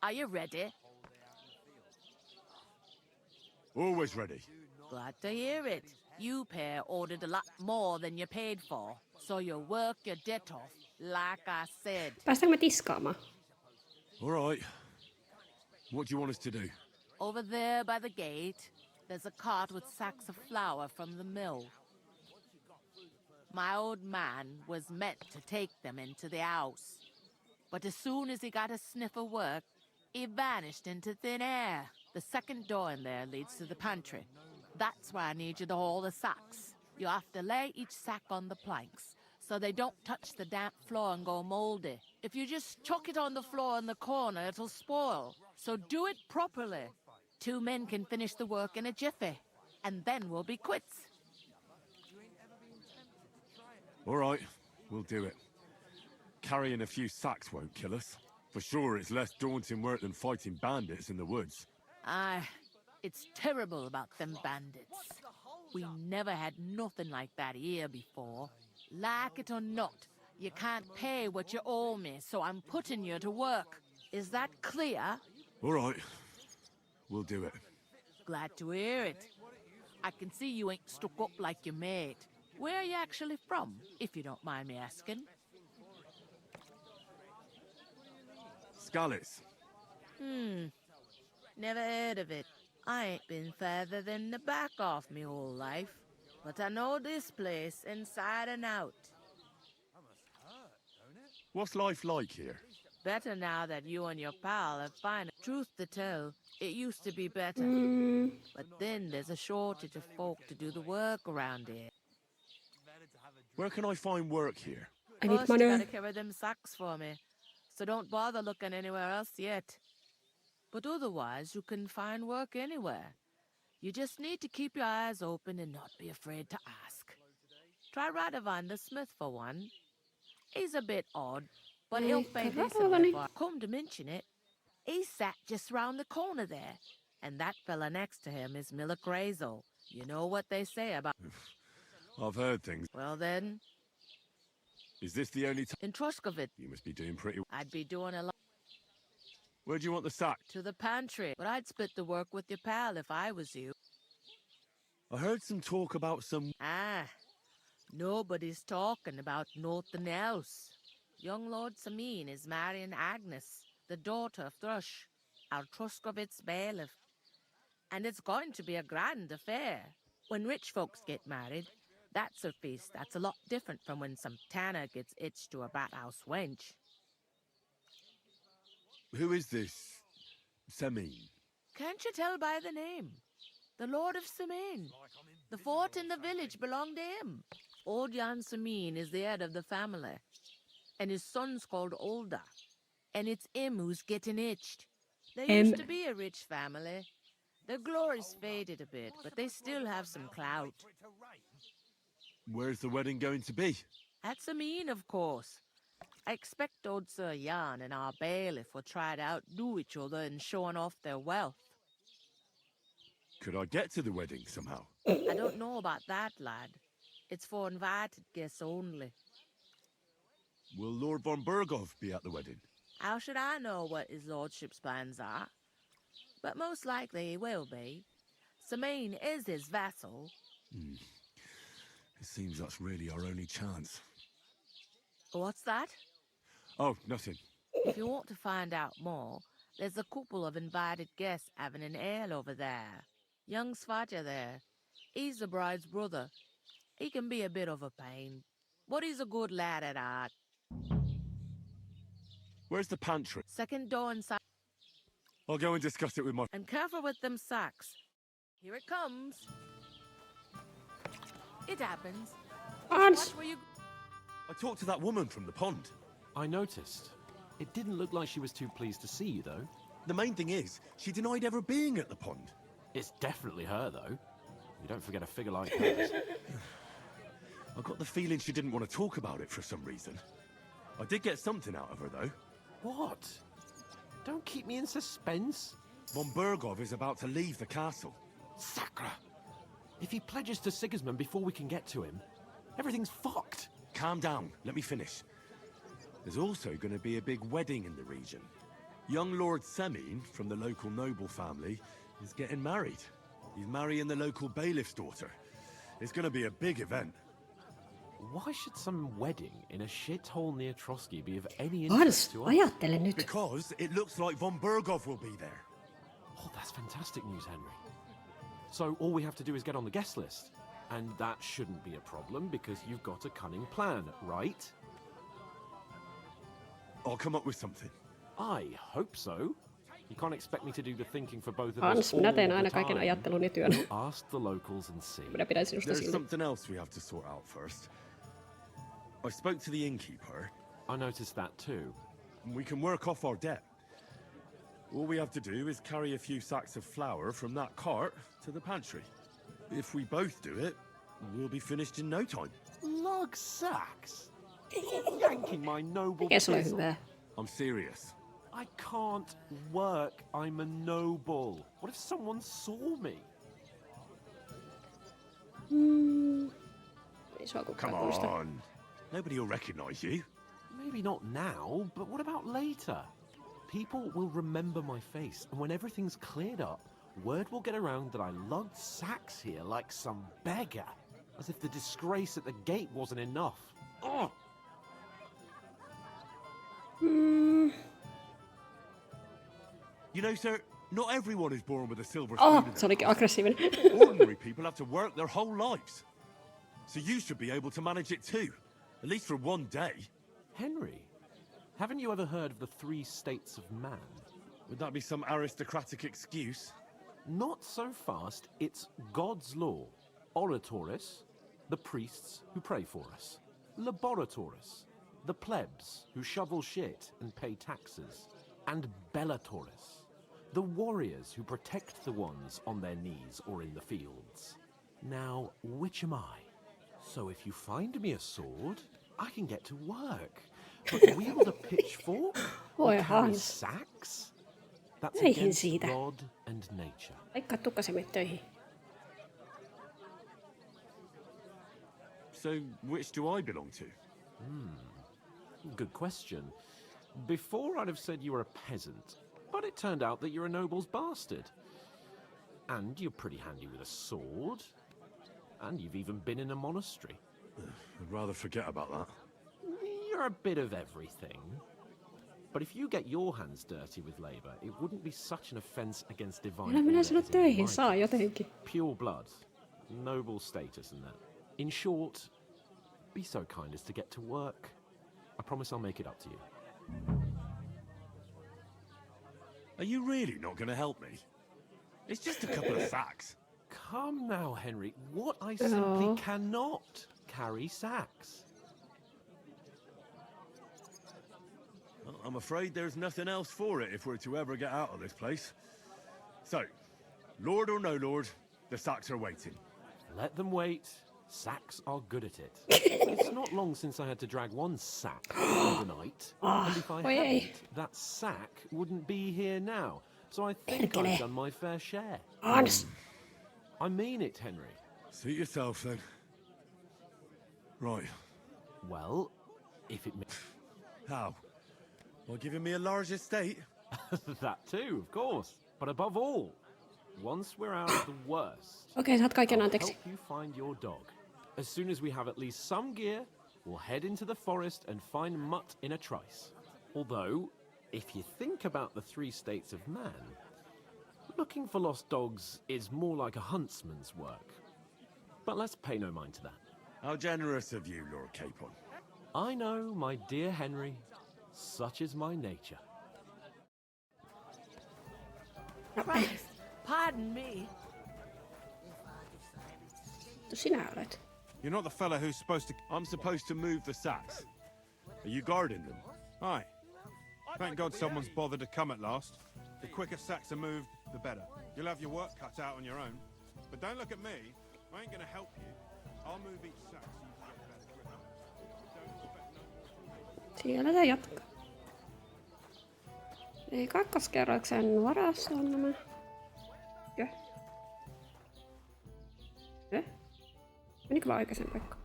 Are you ready? Always ready. Glad to hear it. You pair ordered a lot more than you paid for, so you work your debt off, like I said. Päästäänkö me tiskaamaan? All right. What do you want us to do? Over there by the gate, there's a cart with sacks of flour from the mill. My old man was meant to take them into the house. But as soon as he got a sniff of work, he vanished into thin air. The second door in there leads to the pantry. That's why I need you to haul the sacks. You have to lay each sack on the planks, so they don't touch the damp floor and go moldy. If you just chuck it on the floor in the corner, it'll spoil. So do it properly. 2 men can finish the work in a jiffy, and then we'll be quits. All right, we'll do it. Carrying a few sacks won't kill us. For sure, it's less daunting work than fighting bandits in the woods. It's terrible about them bandits. We never had nothing like that here before. Like it or not, you can't pay what you owe me, so I'm putting you to work. Is that clear? All right. We'll do it. Glad to hear it. I can see you ain't stuck up like your mate. Where are you actually from, if you don't mind me asking? Scallops. Never heard of it. I ain't been further than the back off me whole life. But I know this place inside and out. What's life like here? Better now that you and your pal have found it. Truth to tell, it used to be better. But then there's a shortage of folk to do the work around here. Where can I find work here? I need First, you money. gotta carry them sacks for me. So don't bother looking anywhere else yet. But otherwise, you can find work anywhere. You just need to keep your eyes open and not be afraid to ask. Try Radovan the Smith for one. He's a bit odd, but he'll pay decently for. Come to mention it, he sat just round the corner there. And that fella next to him is Miller Crazel. You know what they say about... I've heard things. Well then... Is this the only time? In Truscovit. You must be doing pretty well. I'd be doing a lot. Where do you want the sack? To the pantry. But I'd split the work with your pal if I was you. I heard some talk about some... Nobody's talking about nothing else. Young Lord Sameen is marrying Agnes, the daughter of Thrush, our Truscovit's bailiff. And it's going to be a grand affair. When rich folks get married, that's a feast that's a lot different from when some tanner gets itched to a bathhouse wench. Who is this? Sameen? Can't you tell by the name? The Lord of Sameen. The fort in the village belonged to him. Old Jan Sameen is the head of the family. And his son's called Olda. And it's him who's getting itched. They used to be a rich family. Their glory's faded a bit, but they still have some clout. Where's the wedding going to be? At Sameen, of course. I expect old Sir Jan and our bailiff will try to outdo each other in showing off their wealth. Could I get to the wedding somehow? I don't know about that, lad. It's for invited guests only. Will Lord von Berghoff be at the wedding? How should I know what his lordship's plans are? But most likely he will be. Sameen is his vassal. It seems that's really our only chance. What's that? Oh, nothing. If you want to find out more, there's a couple of invited guests having an ale over there. Young Svaja there. He's the bride's brother. He can be a bit of a pain, but he's a good lad at heart. Where's the pantry? Second door inside. I'll go and discuss it with my... And careful with them sacks. Here it comes. It happens. Watch where you... I talked to that woman from the pond. I noticed. It didn't look like she was too pleased to see you, though. The main thing is, she denied ever being at the pond. It's definitely her, though. You don't forget a figure like hers. I got the feeling she didn't want to talk about it for some reason. I did get something out of her, though. What? Don't keep me in suspense. Von Berghoff is about to leave the castle. Sacra! If he pledges to Sigismund before we can get to him, everything's fucked. Calm down. Let me finish. There's also going to be a big wedding in the region. Young Lord Semine, from the local noble family, is getting married. He's marrying the local bailiff's daughter. It's going to be a big event. Why should some wedding in a shithole near Trotsky be of any interest to us? Ajattele nyt. Because it looks like von Berghoff will be there. Oh, that's fantastic news, Henry. So all we have to do is get on the guest list. And that shouldn't be a problem because you've got a cunning plan, right? I'll come up with something. I hope so. You can't expect me to do the thinking for both of Hans, us all minä teen the aina kaiken time. ajattelun ja työn. We'll ask the locals and see. Minä pidän sinusta There's silti. something else we have to sort out first. I spoke to the innkeeper. I noticed that too. We can work off our debt. All we have to do is carry a few sacks of flour from that cart to the pantry. If we both do it, we'll be finished in no time. Lug sacks? Yanking my noble Mikä sulle pizzle. hyvää? I'm serious. I can't work. I'm a noble. What if someone saw me? Ei sua Come kukaan muista. on. Nobody will recognize you. Maybe not now, but what about later? People will remember my face, and when everything's cleared up, word will get around that I lugged sacks here like some beggar. As if the disgrace at the gate wasn't enough. Ugh! You know, sir, not everyone is born with a silver Oh, spoon in se their olikin mouth. aggressiivinen. Ordinary people have to work their whole lives. So you should be able to manage it too. At least for one day. Henry, haven't you ever heard of the 3 states of man? Would that be some aristocratic excuse? Not so fast. It's God's law. Oratoris, the priests who pray for us. Laboratoris, the plebs who shovel shit and pay taxes. And Bellatoris, the warriors who protect the ones on their knees or in the fields. Now, which am I? So if you find me a sword, I can get to work. But wield a pitchfork or Voi carry Hans. sacks? That's Eihin against siitä. God and nature. Vaikka tukkasemmin töihin. So which do I belong to? Good question. Before I'd have said you were a peasant, but it turned out that you're a noble's bastard. And you're pretty handy with a sword. And you've even been in a monastery. I'd rather forget about that. You're a bit of everything. But if you get your hands dirty with labour, it wouldn't be such an offence against divine Älä mene order sinne as in töihin, my saa case. jotenkin. Pure blood, noble status and that. In short, be so kind as to get to work. I promise I'll make it up to you. Are you really not going to help me? It's just a couple of sacks. Come now, Henry. What I simply Oh. cannot carry sacks. Well, I'm afraid there's nothing else for it if we're to ever get out of this place. So, lord or no lord, the sacks are waiting. Let them wait. Sacks are good at it. It's not long since I had to drag one sack overnight. And if I oi ei. hadn't, that sack wouldn't be here now. So I think Perkele. I've done my fair share. Hans. I mean it, Henry. Suit yourself then. Right. Well, if it How? By giving me a large estate? that too, of course. But above all, once we're out of the worst, Okei, saat kaiken I'll anteeksi. help you find your dog. As soon as we have at least some gear, we'll head into the forest and find Mutt in a trice. Although, if you think about the 3 states of man, looking for lost dogs is more like a huntsman's work. But let's pay no mind to that. How generous of you, Lord Capon. I know, my dear Henry, such is my nature. Christ, pardon me. Sinä olet. You're not the fella who's supposed to... I'm supposed to move the sacks. Are you guarding them? Aye. Thank God someone's bothered to come at last. The quicker sacks are moved, the better. You'll have your work cut out on your own. But don't look at me. I ain't gonna help you. I'll move each sack so you can get a better grip on it. Don't expect no... Siellä se jatkaa. Ei kakkoskerroksen varassa on nämä. Jö. Jö. Menikö vaan oikeeseen paikkaan?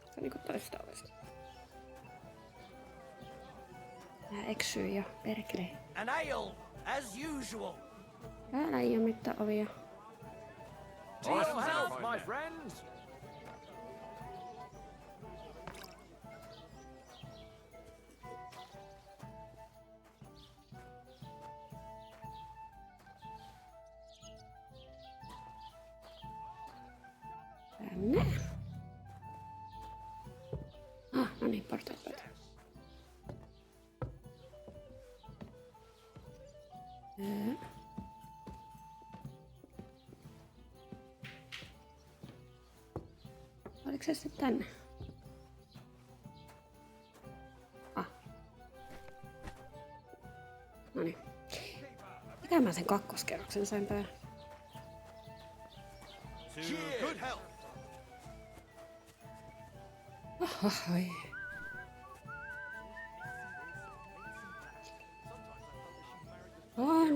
Se on niinku toista ovesta. Tää eksyy jo, perkele. An ale, as usual. Täällä ei oo mitään ovia. To your health, my friends! Tänne. No niin, portaat päätä. Oliko se sitten tänne? Noniin. Mitä mä sen kakkoskerroksen sain päälle? To good health. Oi.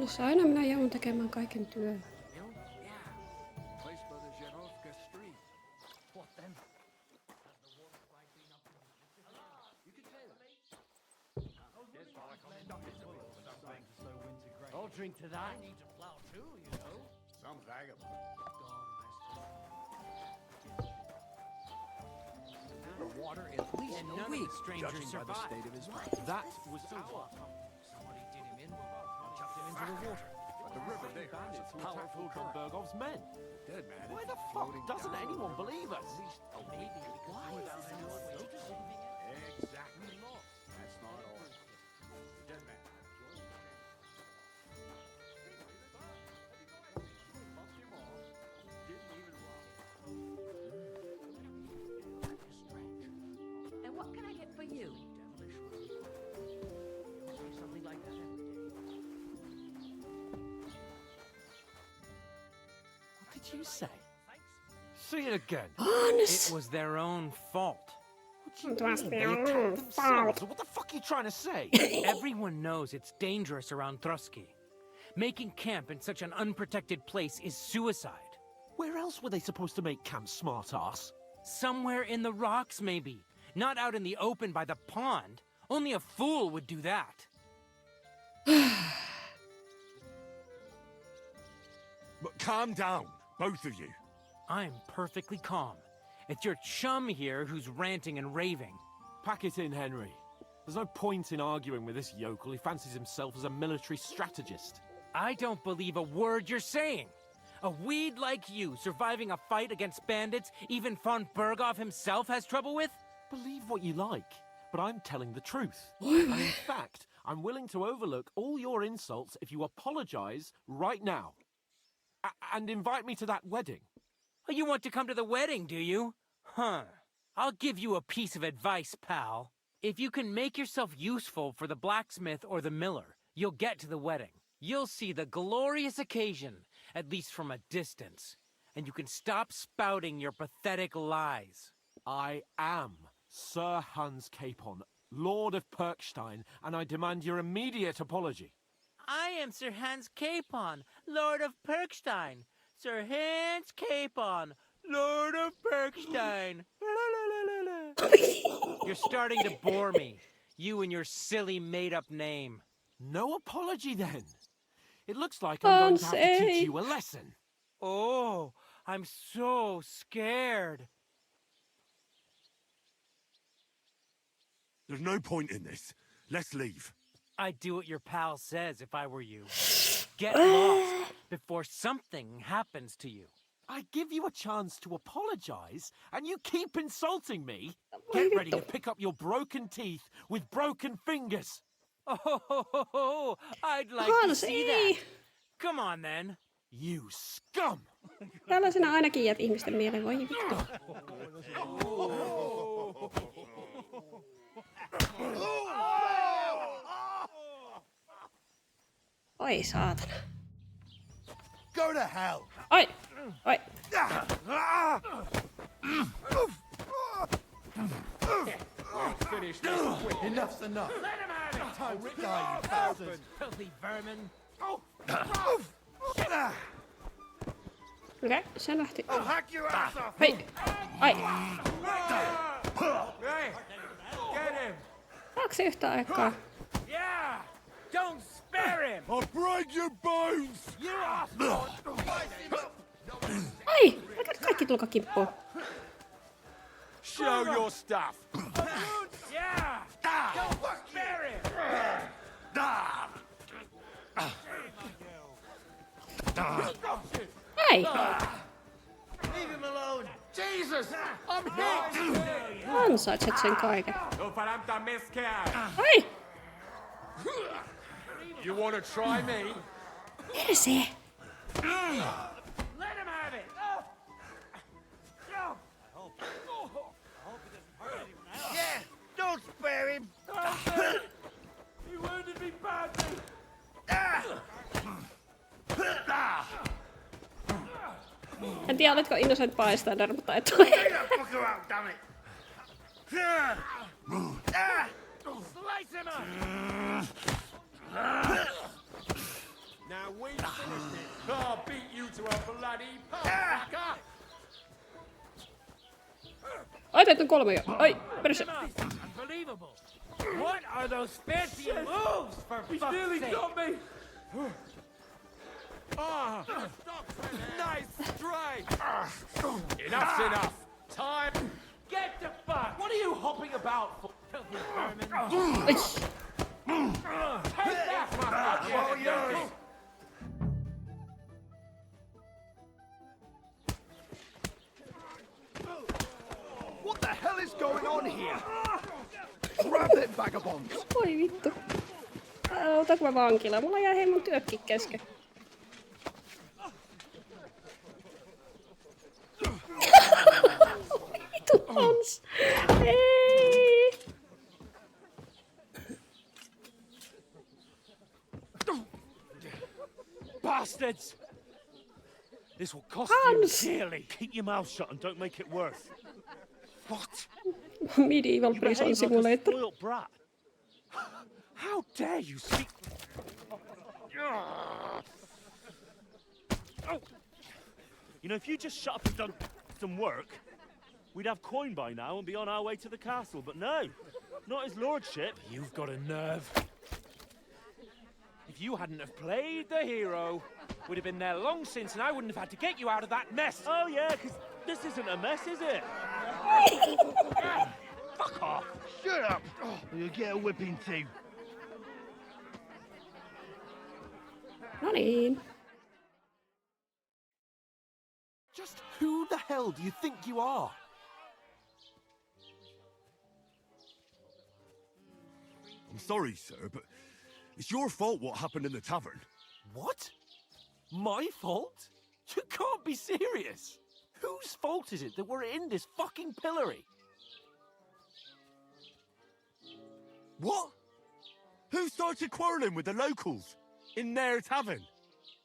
Johannes, aina minä joudun tekemään kaiken työn. I'll drink to that. I need to plow too, you know. Some vagabond. The water at least a week, stranger survived. By the state of his that was our somebody did him in, chucked him into the water. But the river there bandits powerful from Bergov's men. Dead man. Why the fuck doesn't anyone believe us? Maybe why is this Exactly. That's not all. Dead man. And what can I get for you? something like that every day. What did you say? Say it again. Honest. It was their own fault. It was They their attacked own themselves. fault. What the fuck are you trying to say? Everyone knows it's dangerous around Trusky. Making camp in such an unprotected place is suicide. Where else were they supposed to make camp, smartass? Somewhere in the rocks, maybe. Not out in the open by the pond. Only a fool would do that. But calm down, both of you. I'm perfectly calm. It's your chum here who's ranting and raving. Pack it in, Henry. There's no point in arguing with this yokel who fancies himself as a military strategist. I don't believe a word you're saying. A weed like you surviving a fight against bandits even von Berghoff himself has trouble with? Believe what you like, but I'm telling the truth. And in fact, I'm willing to overlook all your insults if you apologize right now. And invite me to that wedding. Oh, you want to come to the wedding, do you? Huh. I'll give you a piece of advice, pal. If you can make yourself useful for the blacksmith or the miller, you'll get to the wedding. You'll see the glorious occasion, at least from a distance. And you can stop spouting your pathetic lies. I am Sir Hans Capon, Lord of Perkstein, and I demand your immediate apology. I am Sir Hans Capon, Lord of Perkstein. Sir Hans Capon, Lord of Perkstein. You're starting to bore me. You and your silly made-up name. No apology, then. It looks like I'm going to have to teach you a lesson. Oh, I'm so scared. There's no point in this. Let's leave. I'd do what your pal says if I were you. Get lost before something happens to you. I give you a chance to apologize, and you keep insulting me. Get ready to pick up your broken teeth with broken fingers. Oh, I'd like to see that. Come on, then. You scum! Tällaisena ainakin jäät ihmisten mieleen, voi vittu. Oi saatana. Go to hell! Oi! Oi! Finish this quick. Enough's enough. Let him have it! Time to die, you bastards. Filthy vermin. Okei, se lähti. I'll hack your ass off! Hei! Ai! Hey, get him! Saako se yhtä aikaa? Yeah! Don't spare him! I'll break your bones! You asshole! Ai! Älkää nyt kaikki tulkaa kimppuun. Show your stuff. Yeah! Don't spare him! Hei! Leave him alone! Jesus! I'm hit! Ansaitset sen kaiken. Ai! You want to try me? Perse! Let him have it! Yeah! Don't spare him! He wounded me badly! En tiedä, oletko innocent bystander, mutta et ole. Take that fucker out, damn it! Slice him up! Now we finished it. I'll beat you to a bloody pulp. Ai, teitä on 3 jo. Ai, perse. Unbelievable. What are those fancy moves, for fuck's sake? Got me! Nice strike. Enough's enough. Time. Get the fuck! What are you hopping about for? Filthy vermin. Take that, my All yours. What the hell is going on here? Grab them vagabonds! Oi vittu. Otanko mä vankila? Mulla jää hei mun työtkin kesken. Vittu Hans. Ei. Bastards! This will cost Hans. you dearly. Keep your mouth shut and don't make it worse. What? Medieval You Prison behave like a Simulator. spoiled brat. How dare you speak? Oh. You know, if you just shut up and done some work, we'd have coin by now and be on our way to the castle. But no, not his lordship. You've got a nerve. If you hadn't have played the hero, we'd have been there long since, and I wouldn't have had to get you out of that mess. Oh yeah, because this isn't a mess, is it? Fuck off! Shut up! Oh, you'll get a whipping too. No niin. Just who the hell do you think you are? I'm sorry, sir, but it's your fault what happened in the tavern. What? My fault? You can't be serious. Whose fault is it that we're in this fucking pillory? What? Who started quarrelling with the locals in their tavern?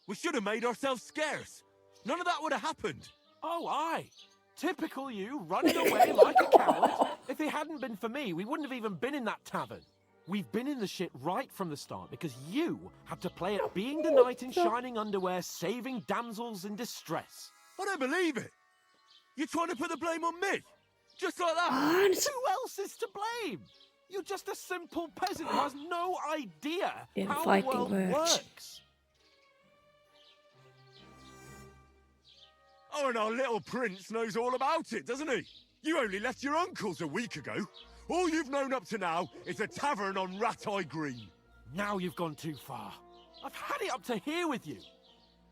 We should have made ourselves scarce. None of that would have happened. Oh, aye. Typical you, running away like a coward. If it hadn't been for me, we wouldn't have even been in that tavern. We've been in the shit right from the start because you had to play at being the knight in shining underwear, saving damsels in distress. I don't believe it. You're trying to put the blame on me? Just like that? Who else is to blame? You're just a simple peasant who has no idea how the world works. Oh, and our little prince knows all about it, doesn't he? You only left your uncle's a week ago. All you've known up to now is a tavern on Rat-Eye Green. Now you've gone too far. I've had it up to here with you.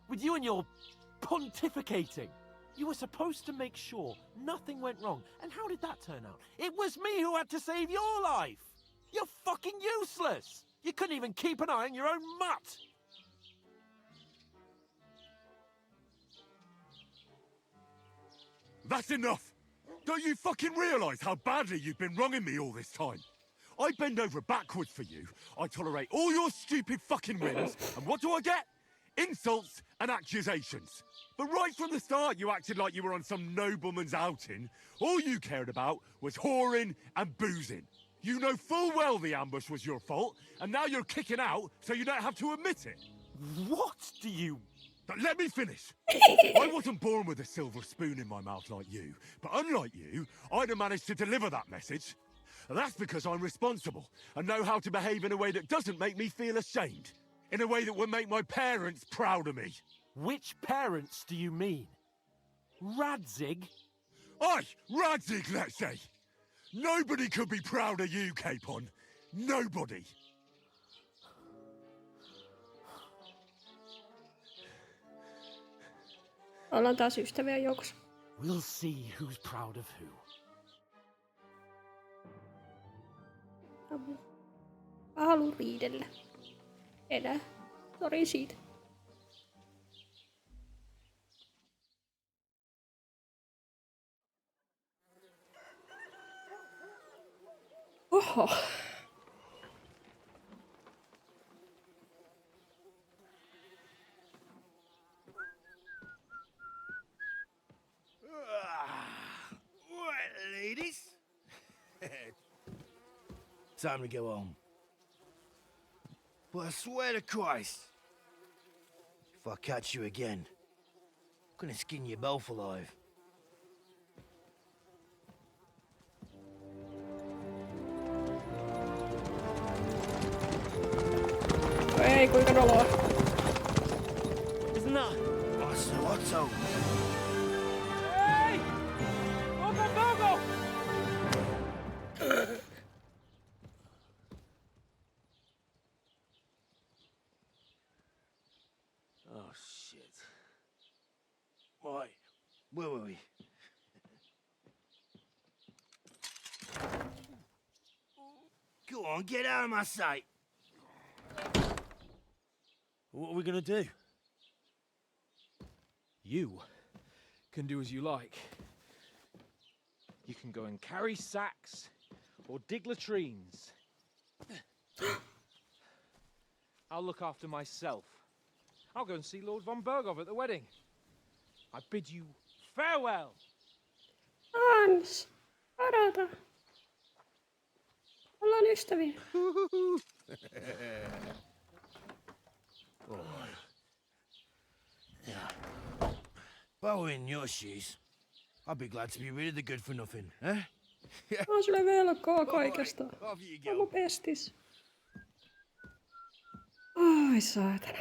With you and your pontificating. You were supposed to make sure nothing went wrong. And how did that turn out? It was me who had to save your life. You're fucking useless. You couldn't even keep an eye on your own mutt. That's enough. Don't you fucking realise how badly you've been wronging me all this time? I bend over backwards for you. I tolerate all your stupid fucking whims. And what do I get? Insults and accusations. But right from the start, you acted like you were on some nobleman's outing. All you cared about was whoring and boozing. You know full well the ambush was your fault, and now you're kicking out so you don't have to admit it. What do you... But let me finish. I wasn't born with a silver spoon in my mouth like you, but unlike you, I'd have managed to deliver that message. And that's because I'm responsible and know how to behave in a way that doesn't make me feel ashamed. In a way that would make my parents proud of me. Which parents do you mean? Radzig? Aye, Radzig, let's say. Nobody could be proud of you, Capon. Nobody. Ollaan taas ystäviä joukossa. We'll see who's proud of who. Mä haluun riidellä. Enää. Sori siitä. Oho. Right, ladies. Time to go home. But I swear to Christ, If I catch you again, I'm gonna skin you both alive. Ei, kuinka noloa. Isn't that? Otto. Hey! Open Bogo! Oh, shit. Why? Where were we? Go on, get out of my sight. What are we gonna do? You can do as you like. You can go and carry sacks or dig latrines. I'll look after myself. I'll go and see Lord von Berghoff at the wedding. I bid you farewell. Hans, odota. Ollaan ystäviä. Yeah. If I were in your shoes, I'd be glad to be rid of the good for nothing, eh? Mä oon sulle velkaa kaikesta. Mä mun pestis. Ai saatana.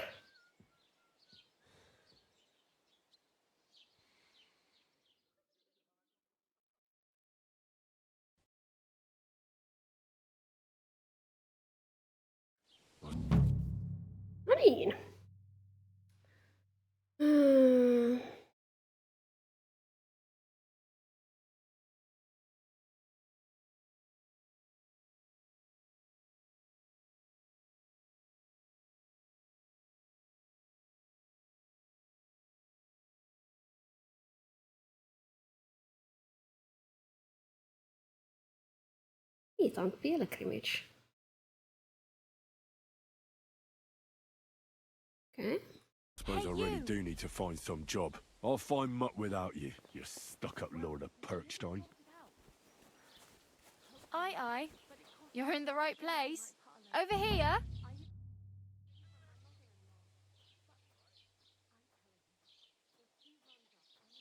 No niin. Niitä on pilgrimage. Okay. Suppose I really do need to find some job. I'll find muck without you, you stuck-up lord of Perkstein. Aye. You're in the right place. Over here.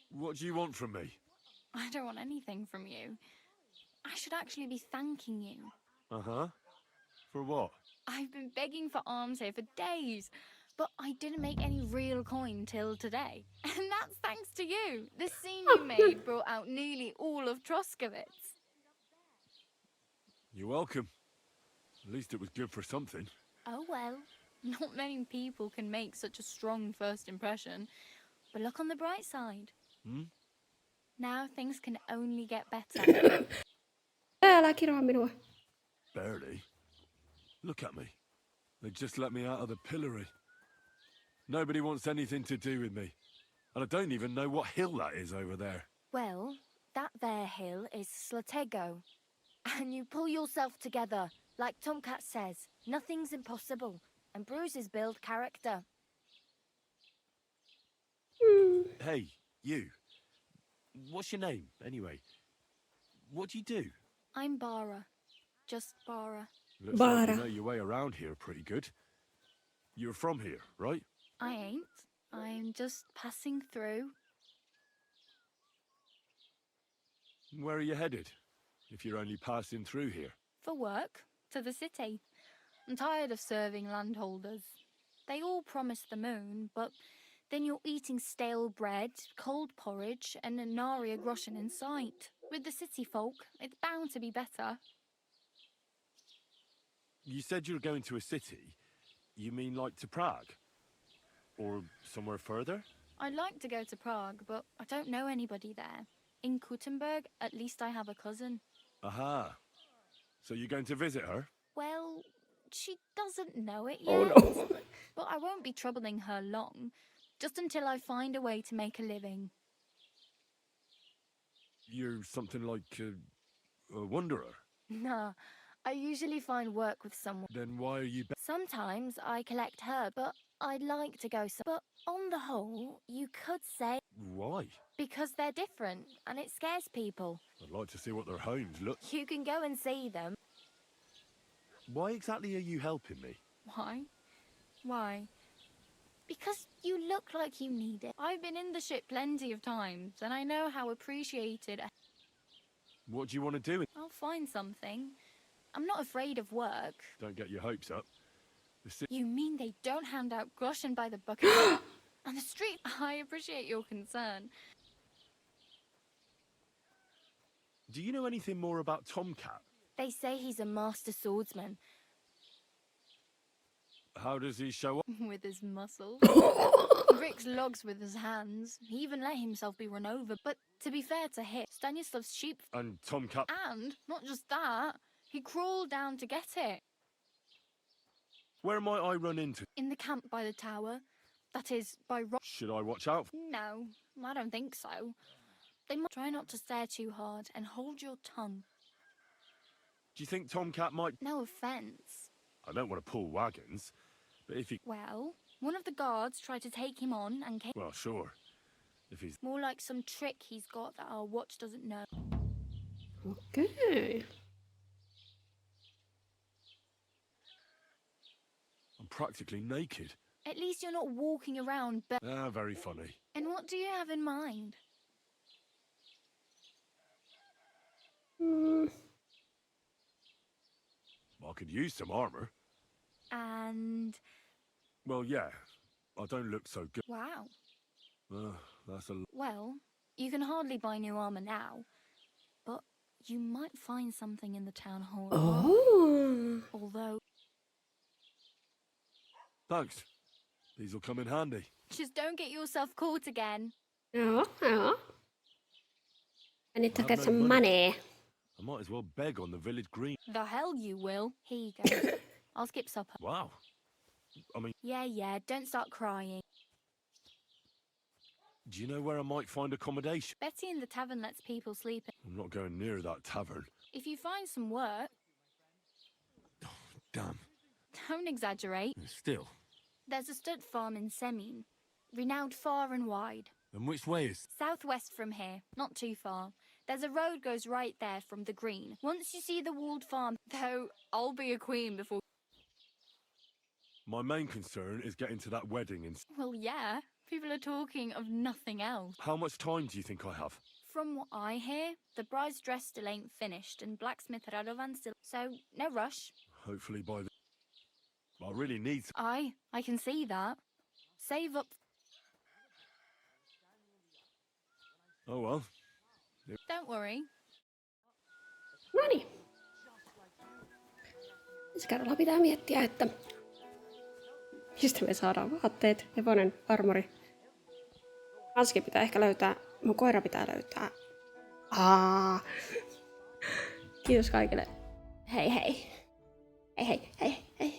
What do you want from me? I don't want anything from you. I should actually be thanking you. Uh-huh. For what? I've been begging for alms here for days, but I didn't make any real coin till today. And that's thanks to you. The scene you made brought out nearly all of Troskowitz. You're welcome. At least it was good for something. Oh well, not many people can make such a strong first impression. But look on the bright side. Now things can only get better. Älä kiroa minua. Barely. Look at me. They just let me out of the pillory. Nobody wants anything to do with me. And I don't even know what hill that is over there. Well, that there hill is Slatego. And you pull yourself together. Like Tomcat says, nothing's impossible. And bruises build character. Hey, you. What's your name, anyway? What do you do? I'm Bara. Just Bara. Looks like you know your way around here pretty good. You're from here, right? I ain't. I'm just passing through. Where are you headed, if you're only passing through here? For work. To the city. I'm tired of serving landholders. They all promise the moon, but then you're eating stale bread, cold porridge, and a naria groschen in sight. With the city folk, it's bound to be better. You said you were going to a city. You mean like to Prague? Or somewhere further? I'd like to go to Prague, but I don't know anybody there. In Kuttenberg, at least I have a cousin. Aha. So you're going to visit her? Well, she doesn't know it yet. Oh no. But I won't be troubling her long. Just until I find a way to make a living. You're something like a wanderer? Nah, I usually find work with someone. Then why are you... Sometimes I collect herbs, but I'd like to go But on the whole, you could say... Why? Because they're different, and it scares people. I'd like to see what their homes look. You can go and see them. Why exactly are you helping me? Why? Why? Because you look like you need it. I've been in the ship plenty of times, and I know how appreciated. What do you want to do? I'll find something. I'm not afraid of work. Don't get your hopes up. You mean they don't hand out groschen by the bucket on the street? I appreciate your concern. Do you know anything more about Tomcat? They say he's a master swordsman. How does he show up? With his muscles. He rips logs with his hands. He even let himself be run over. But to be fair to him, Stanislav's sheep... And Tomcat... And, not just that, he crawled down to get it. Where might I run into? In the camp by the tower. That is, by rock... Should I watch out? No, I don't think so. They might try not to stare too hard and hold your tongue. Do you think Tomcat might... No offence. I don't want to pull wagons, but if he... Well, one of the guards tried to take him on and came... Well, sure. If he's... More like some trick he's got that our watch doesn't know. Okay. I'm practically naked. At least you're not walking around Very funny. And what do you have in mind? I could use some armor. And... Well, yeah. I don't look so good. Wow. That's a... Well, you can hardly buy new armor now. But you might find something in the town hall. Oh. Although... Thanks. These will come in handy. Just don't get yourself caught again. Yeah. I need to have get no some money. money. I might as well beg on the village green. The hell you will. Here you go. I'll skip supper. Wow. I mean... Yeah, don't start crying. Do you know where I might find accommodation? Betty in the tavern lets people sleep. I'm not going near that tavern. If you find some work... Damn. Don't exaggerate. Still. There's a stud farm in Semin, renowned far and wide. And which way is... Southwest from here, not too far. There's a road goes right there from the green. Once you see the walled farm, though I'll be a queen before... My main concern is getting to that wedding in... Well, yeah. People are talking of nothing else. How much time do you think I have? From what I hear, the bride's dress still ain't finished and blacksmith Radovan still... So, no rush. Hopefully by the... I really need... I can see that. Save up... Oh well. Don't worry. Noniin. Seuraavalla pitää miettiä, että mistä me saadaan vaatteet, hevonen, armori. Hanski pitää ehkä löytää, mun koira pitää löytää. Kiitos kaikille. Hei hei. Hei hei hei hei.